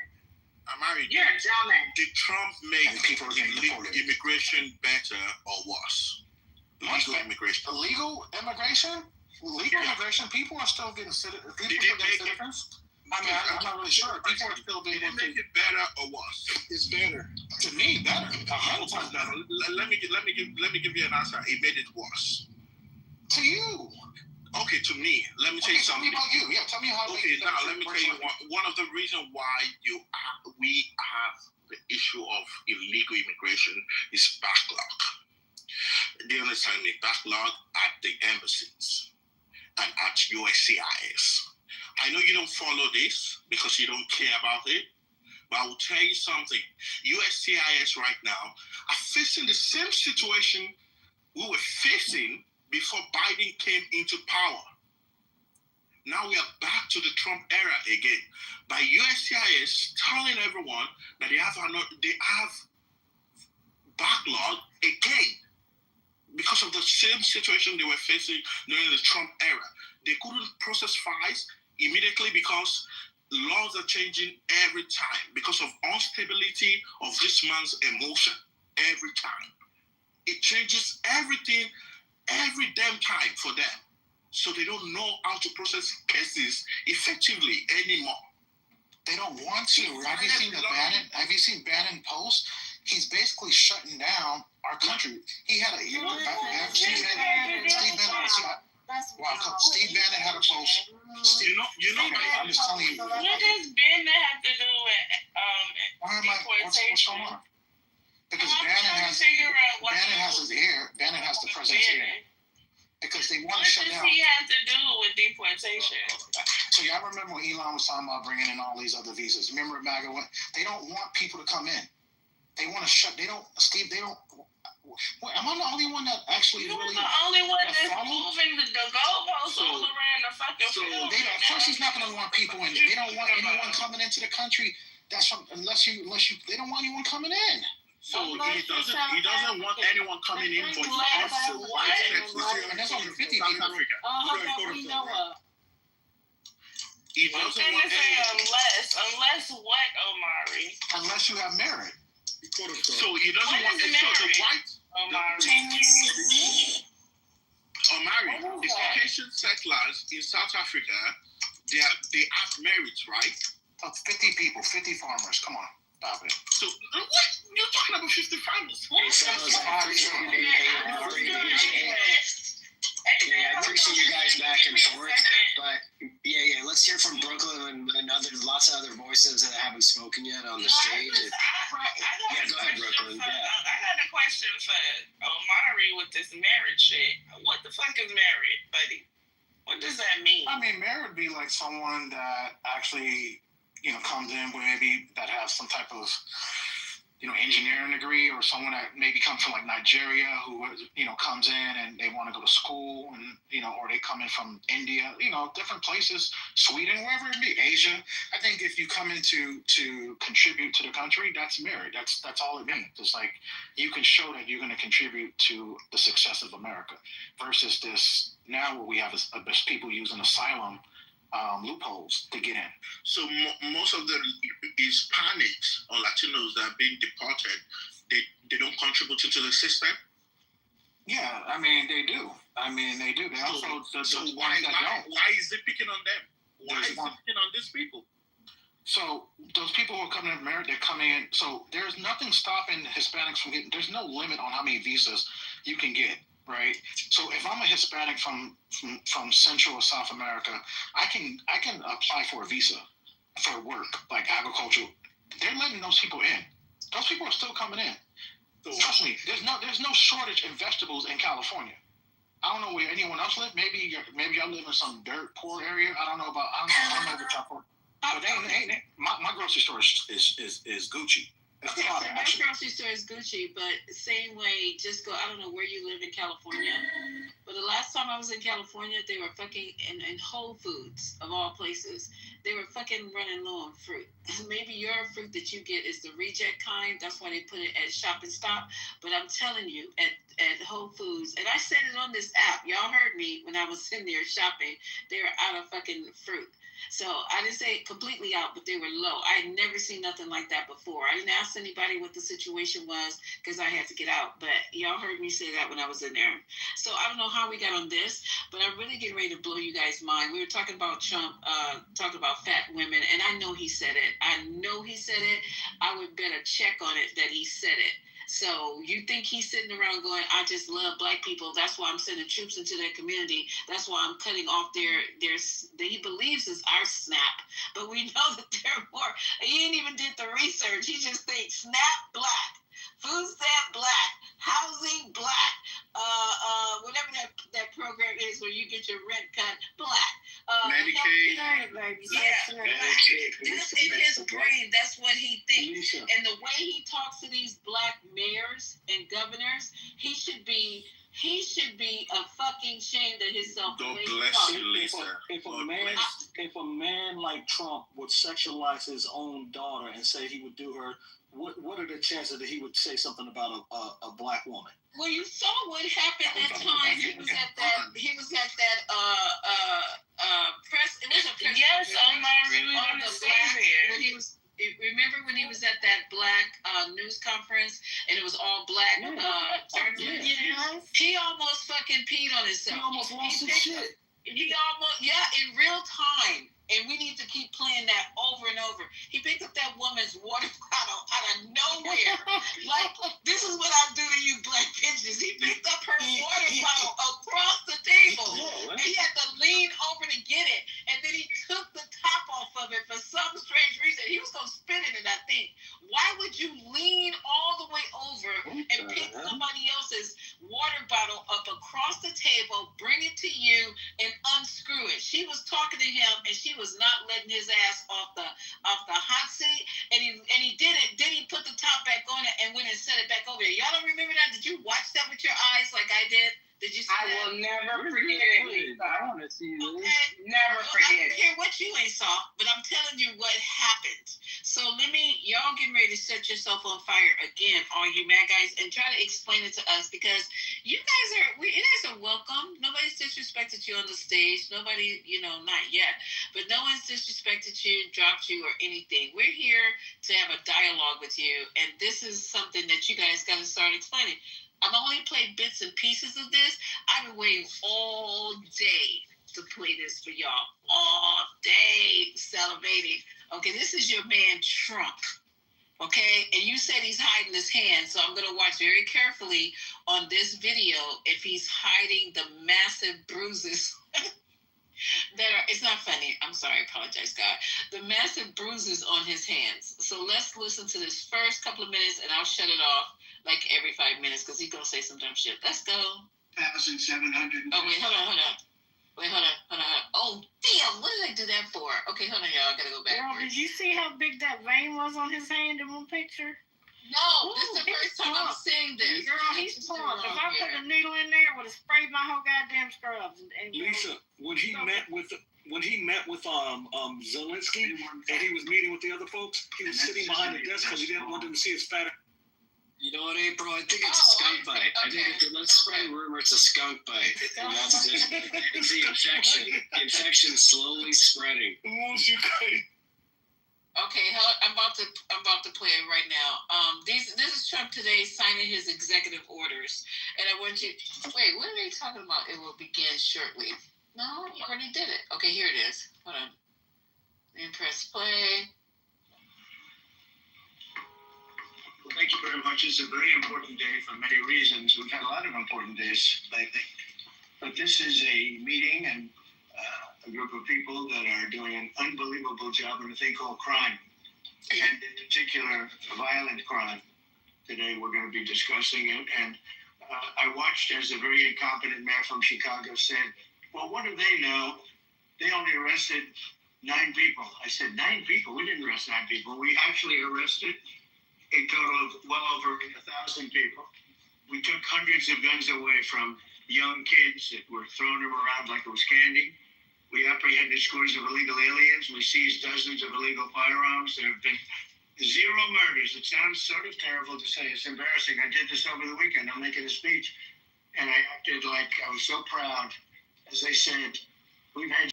Speaker 15: Amari,
Speaker 16: You're a dumbass.
Speaker 15: did Trump make immigration better or worse? Legal immigration.
Speaker 18: Illegal immigration? Legal immigration? People are still getting citizens. I mean, I'm not really sure. People are still being able to
Speaker 15: make it better or worse?
Speaker 18: It's better. To me, better. 100 times better.
Speaker 15: Let me give you an answer. It made it worse.
Speaker 18: To you.
Speaker 15: Okay, to me. Let me tell you something.
Speaker 18: Tell me about you. Yeah, tell me how.
Speaker 15: Okay, now let me tell you one of the reasons why we have the issue of illegal immigration is backlog. Do you understand me? Backlog at the embassies and at USCIS. I know you don't follow this because you don't care about it, but I will tell you something. USCIS right now are facing the same situation we were facing before Biden came into power. Now we are back to the Trump era again. By USCIS telling everyone that they have backlog again because of the same situation they were facing during the Trump era. They couldn't process files immediately because laws are changing every time because of instability of this man's emotion every time. It changes everything every damn time for them. So they don't know how to process cases effectively anymore.
Speaker 18: They don't want to. Have you seen Bannon post? He's basically shutting down our country. He had a Steve Bannon had a post. I'm just telling you.
Speaker 16: What does Bannon have to do with
Speaker 18: what's going on? Because Bannon has his ear. Bannon has the president's ear. Because they want to shut down.
Speaker 16: What does he have to do with deportation?
Speaker 18: So y'all remember when Elon was talking about bringing in all these other visas? Remember MAGA went? They don't want people to come in. They want to shut. They don't. Steve. They don't. Am I the only one that actually really?
Speaker 16: The only one that's moving the goalposts all around the fucking field.
Speaker 18: Of course, he's not going to want people in. They don't want anyone coming into the country. That's from unless you. They don't want anyone coming in.
Speaker 15: So he doesn't want anyone coming in for us to
Speaker 18: and that's only 50 people.
Speaker 1: We know of.
Speaker 15: He doesn't want anyone.
Speaker 16: Unless what, Omari?
Speaker 18: Unless you have merit.
Speaker 15: So he doesn't want. So the white Omari, the Caucasian settlers in South Africa, they have merit, right?
Speaker 18: 50 people, 50 farmers. Come on. Stop it.
Speaker 15: So what? You're talking about 50 farmers.
Speaker 12: I appreciate you guys back and forth, but let's hear from Brooklyn and lots of other voices that haven't spoken yet on the stage. Go ahead, Brooklyn.
Speaker 16: I got a question for Omari with this marriage shit. What the fuck is marriage, buddy? What does that mean?
Speaker 18: I mean, marriage would be like someone that actually, comes in with maybe that has some type of, engineering degree, or someone that maybe comes from like Nigeria who, comes in and they want to go to school and, or they come in from India, different places, Sweden, wherever it be, Asia. I think if you come in to contribute to the country, that's merit. That's all it means. It's like you can show that you're going to contribute to the success of America versus this now what we have is people using asylum loopholes to get in.
Speaker 15: So most of the Hispanics or Latinos that are being deported, they don't contribute to the system?
Speaker 18: Yeah, I mean, they do. They also...
Speaker 15: why is it picking on them? Why is it picking on these people?
Speaker 18: So those people who are coming to America, they're coming in. So there's nothing stopping Hispanics from getting... There's no limit on how many visas you can get. Right. So if I'm a Hispanic from Central or South America, I can apply for a visa for work, like agriculture. They're letting those people in. Those people are still coming in. Trust me. There's no shortage in vegetables in California. I don't know where anyone else lives. Maybe y'all live in some dirt poor area. I don't know what y'all. But my grocery store is Gucci.
Speaker 13: Okay, so my grocery store is Gucci, but same way, just go, I don't know where you live in California, but the last time I was in California, they were fucking, in Whole Foods, of all places, they were fucking running low on fruit. Maybe your fruit that you get is the reject kind, that's why they put it at Shop and Stop, but I'm telling you, at Whole Foods, and I said it on this app, y'all heard me when I was in there shopping, they were out of fucking fruit. So I didn't say completely out, but they were low. I had never seen nothing like that before. I didn't ask anybody what the situation was because I had to get out. But y'all heard me say that when I was in there. So I don't know how we got on this, but I'm really getting ready to blow you guys' mind. We were talking about Trump, talking about fat women, and I know he said it. I would bet a check on it that he said it. So you think he's sitting around going, I just love black people. That's why I'm sending troops into their community. That's why I'm cutting off their he believes is our SNAP. But we know that they're more. He ain't even did the research. He just thinks SNAP black, food stamp black, housing black, whatever that program is where you get your rent cut black.
Speaker 15: Medicaid.
Speaker 13: That's in his brain. That's what he thinks. And the way he talks to these black mayors and governors, he should be He should be a fucking shame to himself.
Speaker 15: God bless you, Lisa.
Speaker 19: If a man like Trump would sexualize his own daughter and say he would do her, what are the chances that he would say something about a black woman?
Speaker 13: Well, you saw what happened that time. He was at that press. It was a press.
Speaker 16: Yes, I'm not really
Speaker 13: on
Speaker 16: gonna
Speaker 13: the
Speaker 16: say
Speaker 13: black.
Speaker 16: there.
Speaker 13: When he was. Remember when he was at that black news conference and it was all black journalists?
Speaker 16: Yes.
Speaker 13: He almost fucking peed on himself.
Speaker 19: He almost lost his shit.
Speaker 13: He almost, in real time. And we need to keep playing that over and over. He picked up that woman's water bottle out of nowhere. Like, this is what I do to you black bitches. He picked up her water bottle across the table. And he had to lean over to get it. And then he took the top off of it for some strange reason. He was going to spit in it, I think. Why would you lean all the way over and pick somebody else's water bottle up across the table, bring it to you, and unscrew it? She was talking to him, and she was not letting his ass off the hot seat, and he did it. Then he put the top back on it and went and set it back over there. Y'all don't remember that? Did you watch that with your eyes like I did? Did you see that?
Speaker 16: I will never forget it.
Speaker 11: I want to see this.
Speaker 16: Okay. Never
Speaker 13: I
Speaker 16: forget
Speaker 13: don't care what you ain't saw, but I'm telling you what happened. So y'all getting ready to set yourself on fire again, all you mad guys, and try to explain it to us, because you guys are welcome. Nobody's disrespected you on the stage. Nobody, not yet, but no one's disrespected you, dropped you, or anything. We're here to have a dialogue with you, and this is something that you guys got to start explaining. I've only played bits and pieces of this. I've been waiting all day to play this for y'all. All day celebrating. Okay, this is your man Trump. Okay, and you said he's hiding his hand, so I'm going to watch very carefully on this video if he's hiding the massive bruises it's not funny. I'm sorry, I apologize, God. The massive bruises on his hands. So let's listen to this first couple of minutes, and I'll shut it off like every 5 minutes because he's going to say some dumb shit. Let's go.
Speaker 6: 1,700.
Speaker 13: Oh, wait, hold on. Wait, hold on. Oh, damn, what did I do that for? Okay, hold on, y'all. I got to go back.
Speaker 1: Girl, did you see how big that vein was on his hand in one picture?
Speaker 13: No, this is the first time I'm seeing this.
Speaker 1: Girl, he's pumped. If I put a needle in there, it would have sprayed my whole goddamn scrubs.
Speaker 19: Lisa, when he met with Zelensky and he was meeting with the other folks, he was sitting behind the desk because he didn't want them to see his fat.
Speaker 12: You know what, April? I think it's a skunk bite. Okay. I think let's spread a rumor it's a skunk bite. And that's it. It's the infection. The infection slowly spreading.
Speaker 13: Okay, I'm about to play it right now. This is Trump today signing his executive orders, and I want you. Wait, what are they talking about? It will begin shortly. No, you already did it. Okay, here it is. Hold on. And press play.
Speaker 5: Well, thank you very much. It's a very important day for many reasons. We've had a lot of important days lately, but this is a meeting and a group of people that are doing an unbelievable job in a thing called crime, and in particular, violent crime. Today we're going to be discussing it, and I watched as a very incompetent mayor from Chicago said, well, what do they know? They only arrested 9 people. I said, 9 people? We didn't arrest 9 people. We actually arrested a total of well over 1,000 people. We took hundreds of guns away from young kids that were throwing them around like it was candy. We apprehended scores of illegal aliens. We seized dozens of illegal firearms. There have been 0 murders. It sounds sort of terrible to say. It's embarrassing. I did this over the weekend. I'm making a speech. And I acted like I was so proud. As I said,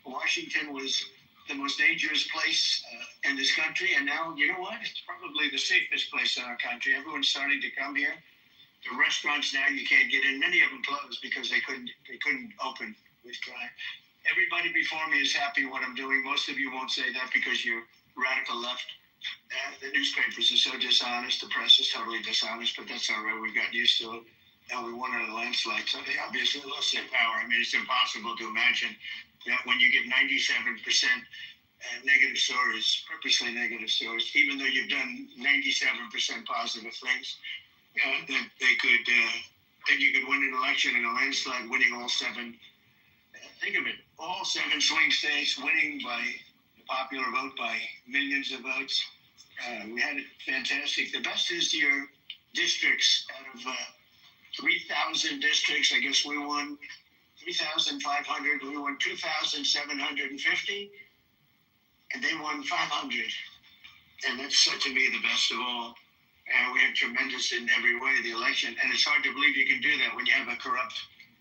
Speaker 5: Washington was the most dangerous place in this country. And now, you know what? It's probably the safest place in our country. Everyone's starting to come here. The restaurants now, you can't get in. Many of them closed because they couldn't open with crime. Everybody before me is happy what I'm doing. Most of you won't say that because you're radical left. The newspapers are so dishonest. The press is totally dishonest, but that's all right. We got used to it. And we won in a landslide. So they obviously lost their power. I mean, it's impossible to imagine that when you get 97% negative stories, purposely negative stories, even though you've done 97% positive things, that they could, then you could win an election in a landslide, winning all 7. Think of it, all 7 swing states, winning by the popular vote by millions of votes. We had it fantastic. The best is your districts out of
Speaker 8: 3,000 districts. I guess we won 3,500. We won 2,750, and they won 500. And that's said to be the best of all. And we had tremendous in every way the election. And it's hard to believe you can do that when you have a corrupt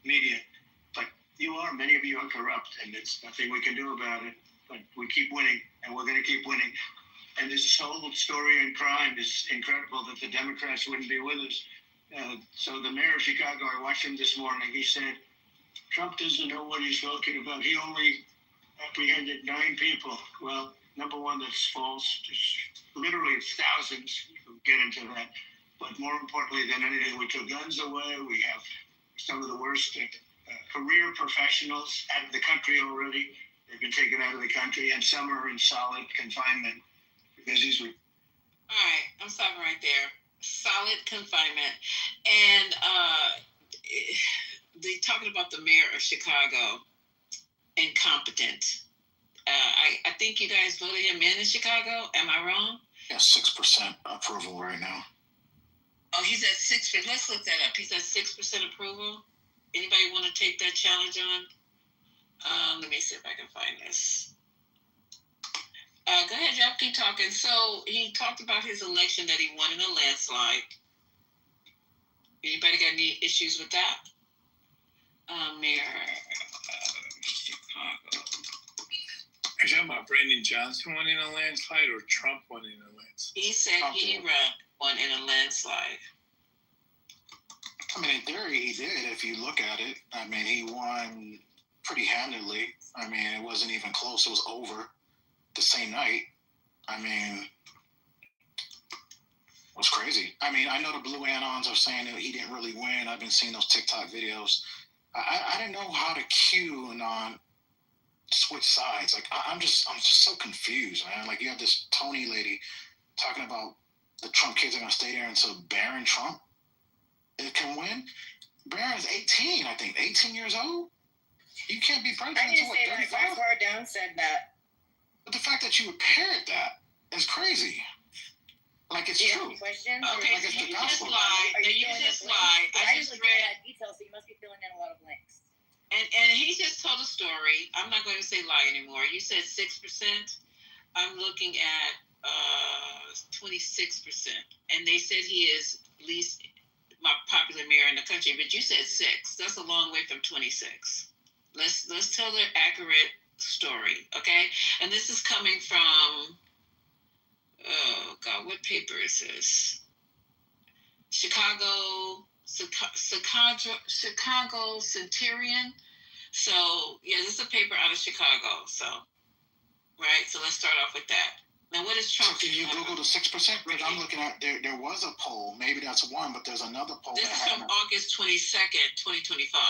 Speaker 8: media. But many of you are corrupt, and there's nothing we can do about it. But we keep winning, and we're going to keep winning. And this whole story in crime is incredible that the Democrats wouldn't be with us. So the mayor of Chicago, I watched him this morning. He said, Trump doesn't know what he's talking about. He only apprehended 9 people. Well, number one, that's false. Literally thousands get into that. But more importantly than anything, we took guns away. We have some of the worst career professionals out of the country already. They've been taken out of the country, and some are in solid confinement because these were.
Speaker 13: All right, I'm stopping right there. Solid confinement. And they talking about the mayor of Chicago, incompetent. I think you guys voted him in Chicago. Am I wrong?
Speaker 18: Yeah, 6% approval right now.
Speaker 13: Oh, he's at 6%. Let's look that up. He's at 6% approval. Anybody want to take that challenge on? Let me see if I can find this. Go ahead, Jeff. Keep talking. So he talked about his election that he won in a landslide. Anybody got any issues with that? Mayor Chicago.
Speaker 20: Are you talking about Brandon Johnson won in a landslide or Trump won in a landslide?
Speaker 13: He said he won in a landslide.
Speaker 18: I mean, in theory, he did. If you look at it, I mean, he won pretty handily. I mean, it wasn't even close. It was over the same night. I mean, it was crazy. I mean, I know the Blue Anons are saying that he didn't really win. I've been seeing those TikTok videos. I didn't know how to QAnon switch sides. Like, I'm just so confused, man. Like, you have this Tony lady talking about the Trump kids are going to stay there until Barron Trump it can win. Barron's 18, I think. 18 years old? You can't be president until what, 35?
Speaker 10: Cardone said that.
Speaker 18: But the fact that you repaired that is crazy. Like, it's true.
Speaker 10: Questions?
Speaker 13: Okay,
Speaker 18: like
Speaker 13: so
Speaker 18: it's the
Speaker 13: you just
Speaker 18: gospel.
Speaker 13: lied. You just lied. I just read.
Speaker 10: Details, so you must be filling in a lot of blanks.
Speaker 13: And he just told a story. I'm not going to say lie anymore. You said 6%. I'm looking at 26%. And they said he is least my popular mayor in the country. But you said 6. That's a long way from 26. Let's tell the accurate story, okay? And this is coming from, oh God, what paper is this? Chicago Centurion. So yeah, this is a paper out of Chicago. So right. So let's start off with that. Now, what is Trump?
Speaker 18: So can you Google the 6%? Because I'm looking at there was a poll. Maybe that's one, but there's another poll.
Speaker 13: This is from August 22nd, 2025.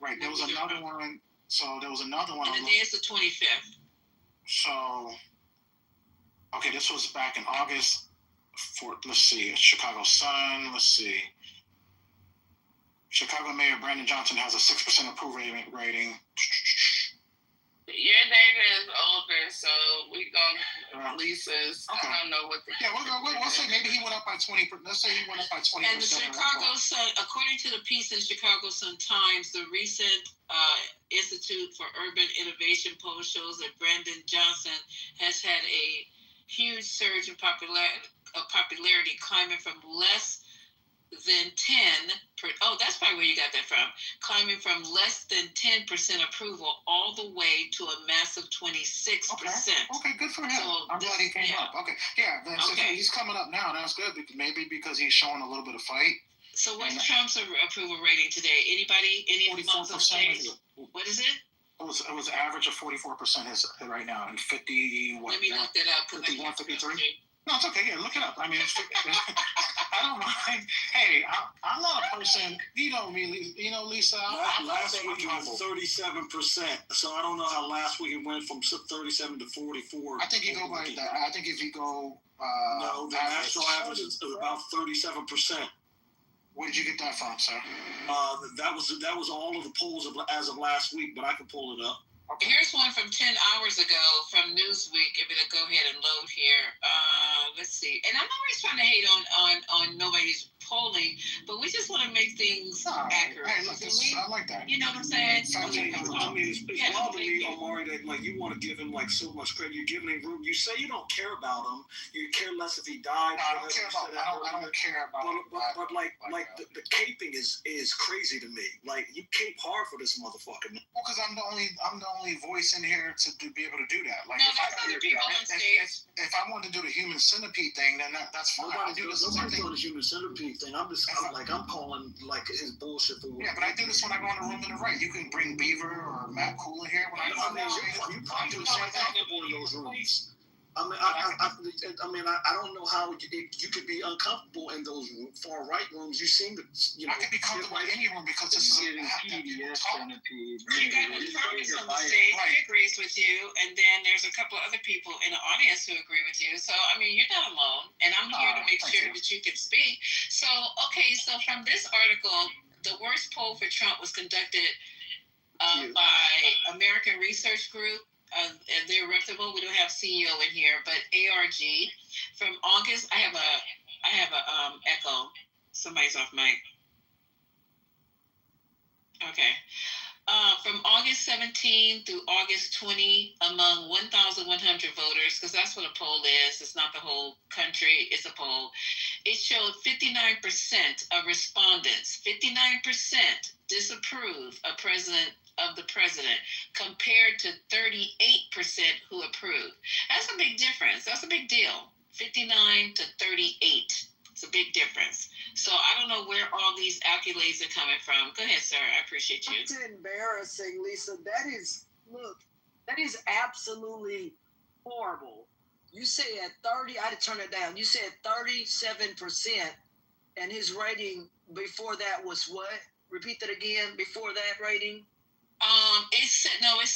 Speaker 18: Right. There was another one. So there was another one.
Speaker 13: And the day is the 25th.
Speaker 18: So, okay, this was back in August. Let's see, Chicago Sun. Let's see. Chicago Mayor Brandon Johnson has a 6% approval rating.
Speaker 21: Your data is older, so we go Lisa's.
Speaker 18: Okay.
Speaker 21: I don't know what the.
Speaker 18: Yeah, we'll say maybe he went up by 20. Let's say he went up by 20%.
Speaker 13: And the Chicago Sun, according to the piece in Chicago Sun Times, the recent Institute for Urban Innovation poll shows that Brandon Johnson has had a huge surge in popularity, climbing from less than 10. That's probably where you got that from. Climbing from less than 10% approval all the way to a massive 26%.
Speaker 18: Okay, good for him.
Speaker 13: So
Speaker 18: I'm glad he came up. Okay, yeah, okay. He's coming up now. That's good. Maybe because he's showing a little bit of fight.
Speaker 13: So what's Trump's approval rating today? Anybody? Any 44%. What is it?
Speaker 18: It was an average of 44% right now, and 50.
Speaker 13: Let me look that up.
Speaker 18: 51, 53. No, it's okay. Yeah, look it up. I mean, I don't mind. Hey, I'm not a person. You know me. You know, Lisa.
Speaker 19: Last week it was 37%. So I don't know how last week it went from 37 to 44.
Speaker 18: I think you go by that. I think if you go.
Speaker 19: No, the national average is about 37%.
Speaker 18: Where did you get that from, sir?
Speaker 19: That was all of the polls as of last week, but I can pull it up.
Speaker 13: Okay. Here's one from 10 hours ago from Newsweek. If it'll go ahead and load here. Let's see. And I'm always trying to hate on nobody's polling, but we just want to make things accurate.
Speaker 18: Hey, look, I like that.
Speaker 13: You know what I'm saying?
Speaker 19: It's wild to me, Omari, that like you want to give him like so much credit. You're giving him room. You say you don't care about him. You care less if he died.
Speaker 18: No, I don't care about. I don't care about.
Speaker 19: But the caping is crazy to me. Like you cape hard for this motherfucker.
Speaker 18: Well, because I'm the only voice in here to be able to do that. Like,
Speaker 13: no, there's other people on stage.
Speaker 18: If I wanted to do the human centipede thing, then that's fine.
Speaker 19: Nobody's doing the human centipede thing. I'm calling like his bullshit for.
Speaker 18: Yeah, but I do this when I go in the room in the right. You can bring Beaver or Matt Cool in here. When I
Speaker 19: you probably do the same thing in one of those rooms. I don't know how you could be uncomfortable in those far right rooms. You seem to,
Speaker 18: I could be comfortable in any room because this is
Speaker 11: getting PBS centipede.
Speaker 13: You got the Congress on the stage who agrees with you, and then there's a couple of other people in the audience who agree with you. So, I mean, you're not alone, and I'm here to make sure that you can speak. So, okay, so from this article, the worst poll for Trump was conducted by American Research Group. They're reputable. We don't have CEO in here, but ARG from August. I have a echo. Somebody's off mic. Okay. From August 17 through August 20, among 1,100 voters, because that's what a poll is. It's not the whole country. It's a poll. It showed 59% of respondents, 59% disapprove of the president, compared to 38% who approved. That's a big difference. That's a big deal. 59 to 38. It's a big difference. So I don't know where all these accolades are coming from. Go ahead, sir. I appreciate you.
Speaker 2: It's embarrassing, Lisa. That is absolutely horrible. You said 30, I had to turn it down. You said 37%, and his rating before that was what? Repeat that again, before that rating?
Speaker 13: It's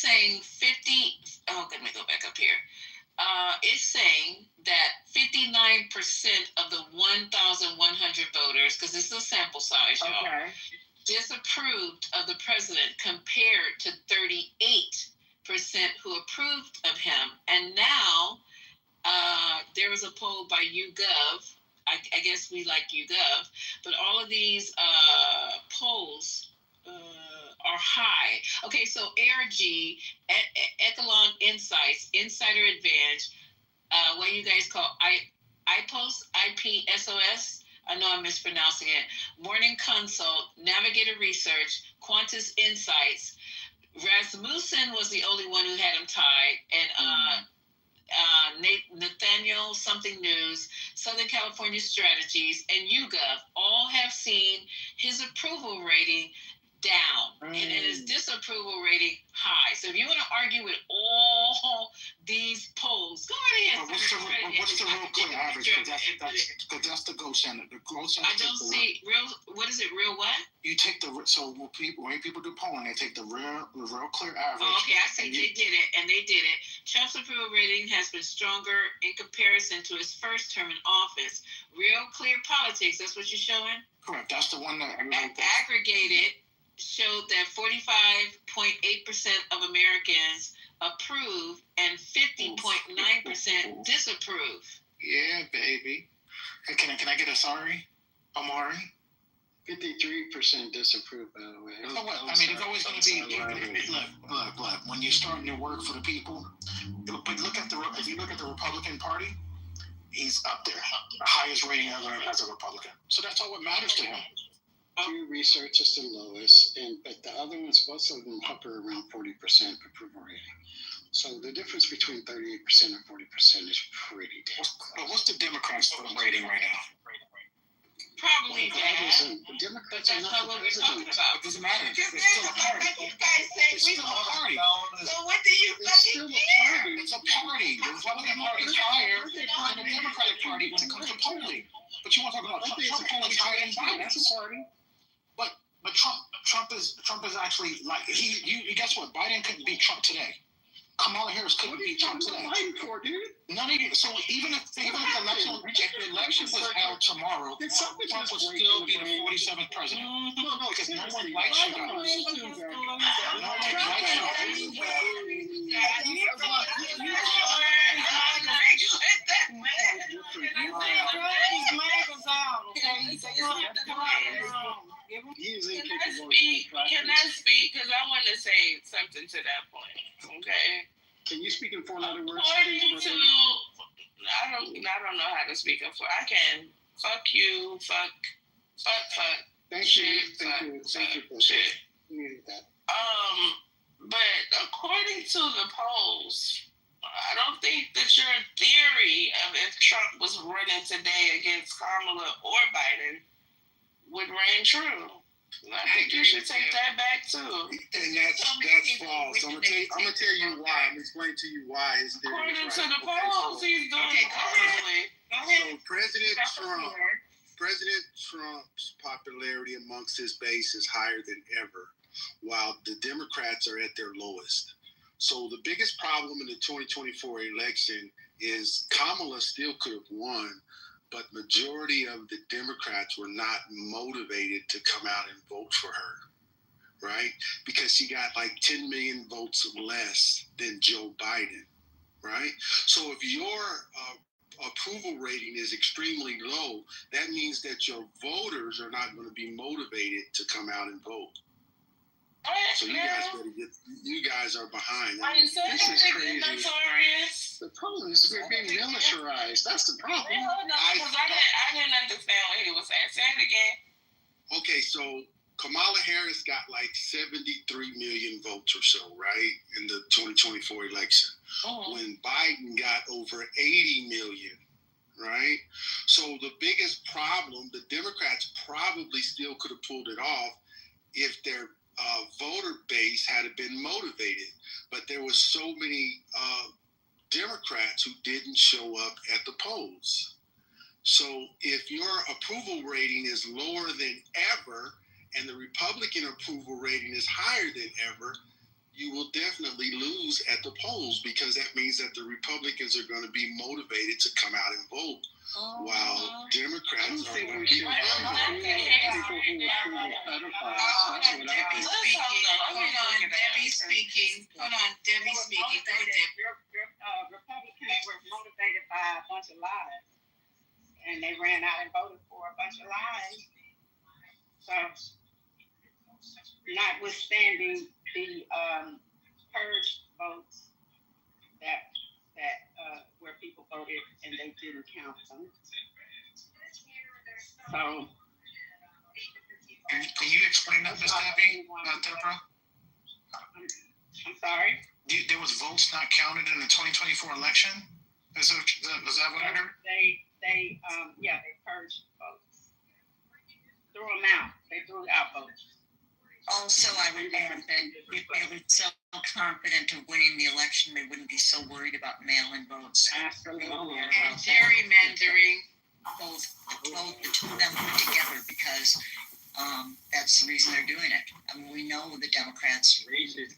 Speaker 13: saying 50. Oh, let me go back up here. It's saying that 59% of the 1,100 voters, because this is a sample size, y'all, disapproved of the president compared to 38% who approved of him. And now there was a poll by YouGov. I guess we like YouGov, but all of these polls are high. Okay, so ARG, Echelon Insights, Insider Advantage, what you guys call IPSOS. I know I'm mispronouncing it. Morning Consult, Navigator Research, Qantas Insights. Rasmussen was the only one who had him tied, and Nathaniel Something News, Southern California Strategies, and YouGov all have seen his approval rating down and his disapproval rating high. So if you want to argue with all these polls, go right ahead.
Speaker 18: What's the real clear average? Because that's the gold standard. The gold standard.
Speaker 13: I don't see real. What is it? Real what?
Speaker 18: You take the when people do polling, they take the real clear average.
Speaker 13: Oh, okay, I see. They did it. Trump's approval rating has been stronger in comparison to his first term in office. Real clear politics. That's what you're showing.
Speaker 18: Correct. That's the one that
Speaker 13: aggregated. Showed that 45.8% of Americans approve and 50.9% disapprove.
Speaker 18: Yeah, baby. Hey, can I get a sorry, Omari?
Speaker 5: 53% disapprove, by the way.
Speaker 18: So what? I mean, it's always going to be. Look. When you're starting to work for the people, but if you look at the Republican Party, he's up there, the highest rating ever as a Republican. So that's all what matters to him.
Speaker 5: Pew Research is the lowest, but the other ones, both of them hover around 40% approval rating. So the difference between 38% and 40% is pretty damn close.
Speaker 18: What's the Democrats' rating right now?
Speaker 13: Probably bad.
Speaker 5: Democrats are
Speaker 13: not what we're talking about.
Speaker 18: It doesn't matter.
Speaker 13: It's still a party. You guys say we don't party. So what do you fucking care?
Speaker 18: It's a party. The Republican Party is higher than the Democratic Party when it comes to polling. But you want to talk about Trump polling higher than Biden?
Speaker 5: That's a party.
Speaker 18: But Trump is actually like you guess what? Biden couldn't beat Trump today. Kamala Harris couldn't beat Trump today. None of you. So even if the election was held tomorrow, Trump would still be the 47th president. No, because no one likes you guys. No one likes you.
Speaker 21: I want to say something to that point. Okay.
Speaker 5: Can you speak in 4 letter words?
Speaker 21: According to, I don't know how to speak in 4. I can. Fuck you. Fuck.
Speaker 5: Thank
Speaker 21: shit,
Speaker 5: you.
Speaker 21: fuck,
Speaker 5: Thank you.
Speaker 21: shit.
Speaker 5: You needed that.
Speaker 21: But according to the polls, I don't think that your theory of if Trump was running today against Kamala or Biden would reign true. I think you should take that back too.
Speaker 5: And that's false. I'm gonna tell you why. I'm explaining to you why his theory
Speaker 21: According
Speaker 5: is
Speaker 21: to
Speaker 5: right.
Speaker 21: the polls, he's doing horribly.
Speaker 5: So President Trump's popularity amongst his base is higher than ever, while the Democrats are at their lowest. So the biggest problem in the 2024 election is Kamala still could have won, but majority of the Democrats were not motivated to come out and vote for her, right? Because she got like 10 million votes less than Joe Biden, right? So if your approval rating is extremely low, that means that your voters are not going to be motivated to come out and vote. So you guys better get. You guys are behind.
Speaker 21: This is crazy.
Speaker 5: The problem is we're being militarized. That's the problem.
Speaker 21: I didn't understand what he was saying. Say it again.
Speaker 5: Okay, so Kamala Harris got like 73 million votes or so, right, in the 2024 election. When Biden got over 80 million, right? So the biggest problem, the Democrats probably still could have pulled it off if their voter base had been motivated, but there was so many Democrats who didn't show up at the polls. So if your approval rating is lower than ever and the Republican approval rating is higher than ever, you will definitely lose at the polls, because that means that the Republicans are going to be motivated to come out and vote, while Democrats are going to be
Speaker 16: Debbie speaking. Go ahead.
Speaker 4: Republicans were motivated by a bunch of lies, and they ran out and voted for a bunch of lies. So, notwithstanding the purge votes that where people voted and they didn't count them. So,
Speaker 18: can you explain that, Ms. Debbie? Deborah?
Speaker 4: I'm sorry?
Speaker 18: There was votes not counted in the 2024 election? Is that what I heard?
Speaker 4: They purged votes. Threw them out. They threw out votes.
Speaker 22: Also, I would add that if they were so confident of winning the election, they wouldn't be so worried about mail-in votes.
Speaker 4: Absolutely.
Speaker 22: And gerrymandering. Both the two of them put together, because that's the reason they're doing it. I mean, we know the Democrats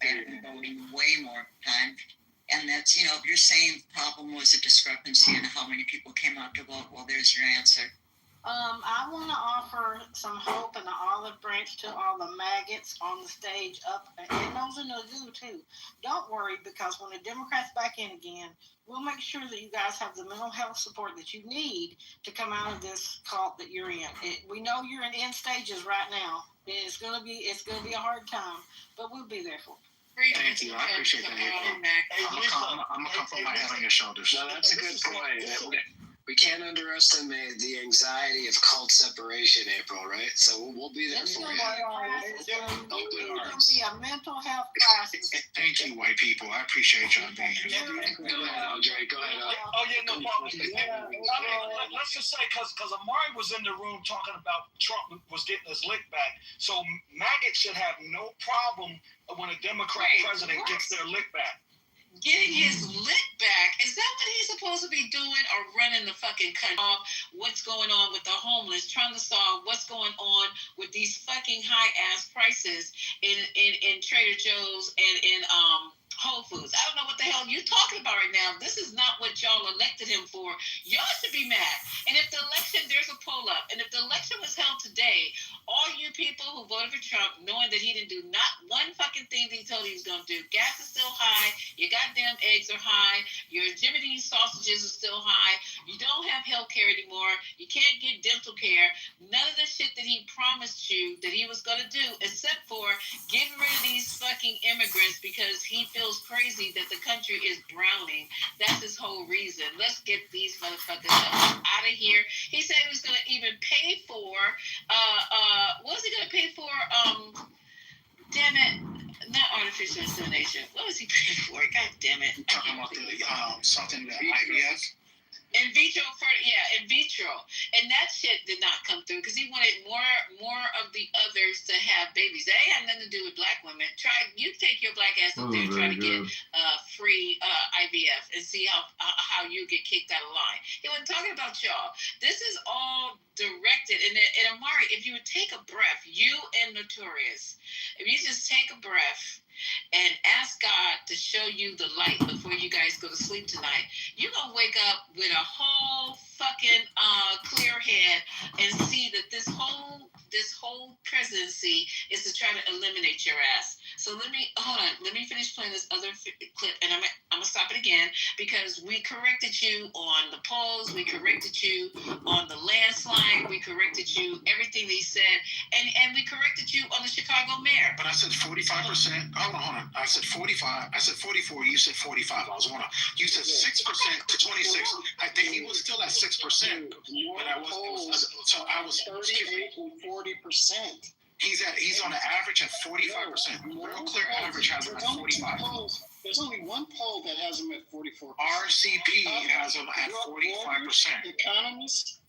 Speaker 22: have been voting way more time. And that's, if you're saying the problem was a discrepancy in how many people came out to vote, well, there's your answer.
Speaker 1: I want to offer some hope and an olive branch to all the maggots on the stage up, and those in the zoo too. Don't worry, because when the Democrats back in again, we'll make sure that you guys have the mental health support that you need to come out of this cult that you're in. We know you're in end stages right now. It's gonna be a hard time, but we'll be there for you.
Speaker 18: Thank you. I appreciate that. I'm gonna come put my head on your shoulders.
Speaker 12: No, that's a good point. We can't underestimate the anxiety of cult separation, April, right? So we'll be there for you.
Speaker 1: It's going to be a mental health crisis.
Speaker 18: Thank you, white people. I appreciate y'all being here.
Speaker 12: Go ahead, Andre. Go ahead.
Speaker 19: No problem. Let's just say, because Amari was in the room talking about Trump was getting his lick back. So maggots should have no problem when a Democrat president gets their lick back.
Speaker 13: Getting his lick back? Is that what he's supposed to be doing, or running the fucking country off? What's going on with the homeless, trying to solve what's going on with these fucking high ass prices in Trader Joe's and in Whole Foods? I don't know what the hell you're talking about right now. This is not what y'all elected him for. Y'all should be mad. And if the election, there's a poll up, and if the election was held today, all all you people who voted for Trump, knowing that he didn't do not one fucking thing that he told he was going to do. Gas is still high. Your goddamn eggs are high. Your Jimmy Dean sausages are still high. You don't have health care anymore. You can't get dental care. None of the shit that he promised you that he was going to do, except for getting rid of these fucking immigrants because he feels crazy that the country is browning. That's his whole reason. Let's get these motherfuckers out of here. He said he was going to even pay for what was he gonna pay for? Damn it, not artificial insemination. What was he paying for? God damn it.
Speaker 18: You're talking about the something that IVF.
Speaker 13: In vitro, in vitro, and that shit did not come through because he wanted more of the others to have babies. That ain't had nothing to do with black women. You take your black ass up there and try to get free IVF and see how you get kicked out of line. He wasn't talking about y'all. This is all directed. And Amari, if you would take a breath, you and Notorious, if you just take a breath and ask God to show you the light before you guys go to sleep tonight, you're going to wake up with a whole fucking clear head and see that this whole presidency is to try to eliminate your ass. So let me finish playing this other clip, and I'm gonna stop it again because we corrected you on the polls, we corrected you on the landslide, we corrected you everything they said, and we corrected you on the Chicago mayor.
Speaker 18: But I said 45%. Hold on. I said 45. I said 44. You said 45. I was wrong. You said 6% to 26. I think he was still at 6%. But I was. So I was.
Speaker 2: 38 and 40%.
Speaker 18: He's on an average at 45%. Real clear average has him at 45.
Speaker 2: There's only one poll that has him at 44%.
Speaker 18: RCP has him at 45%.
Speaker 2: Economists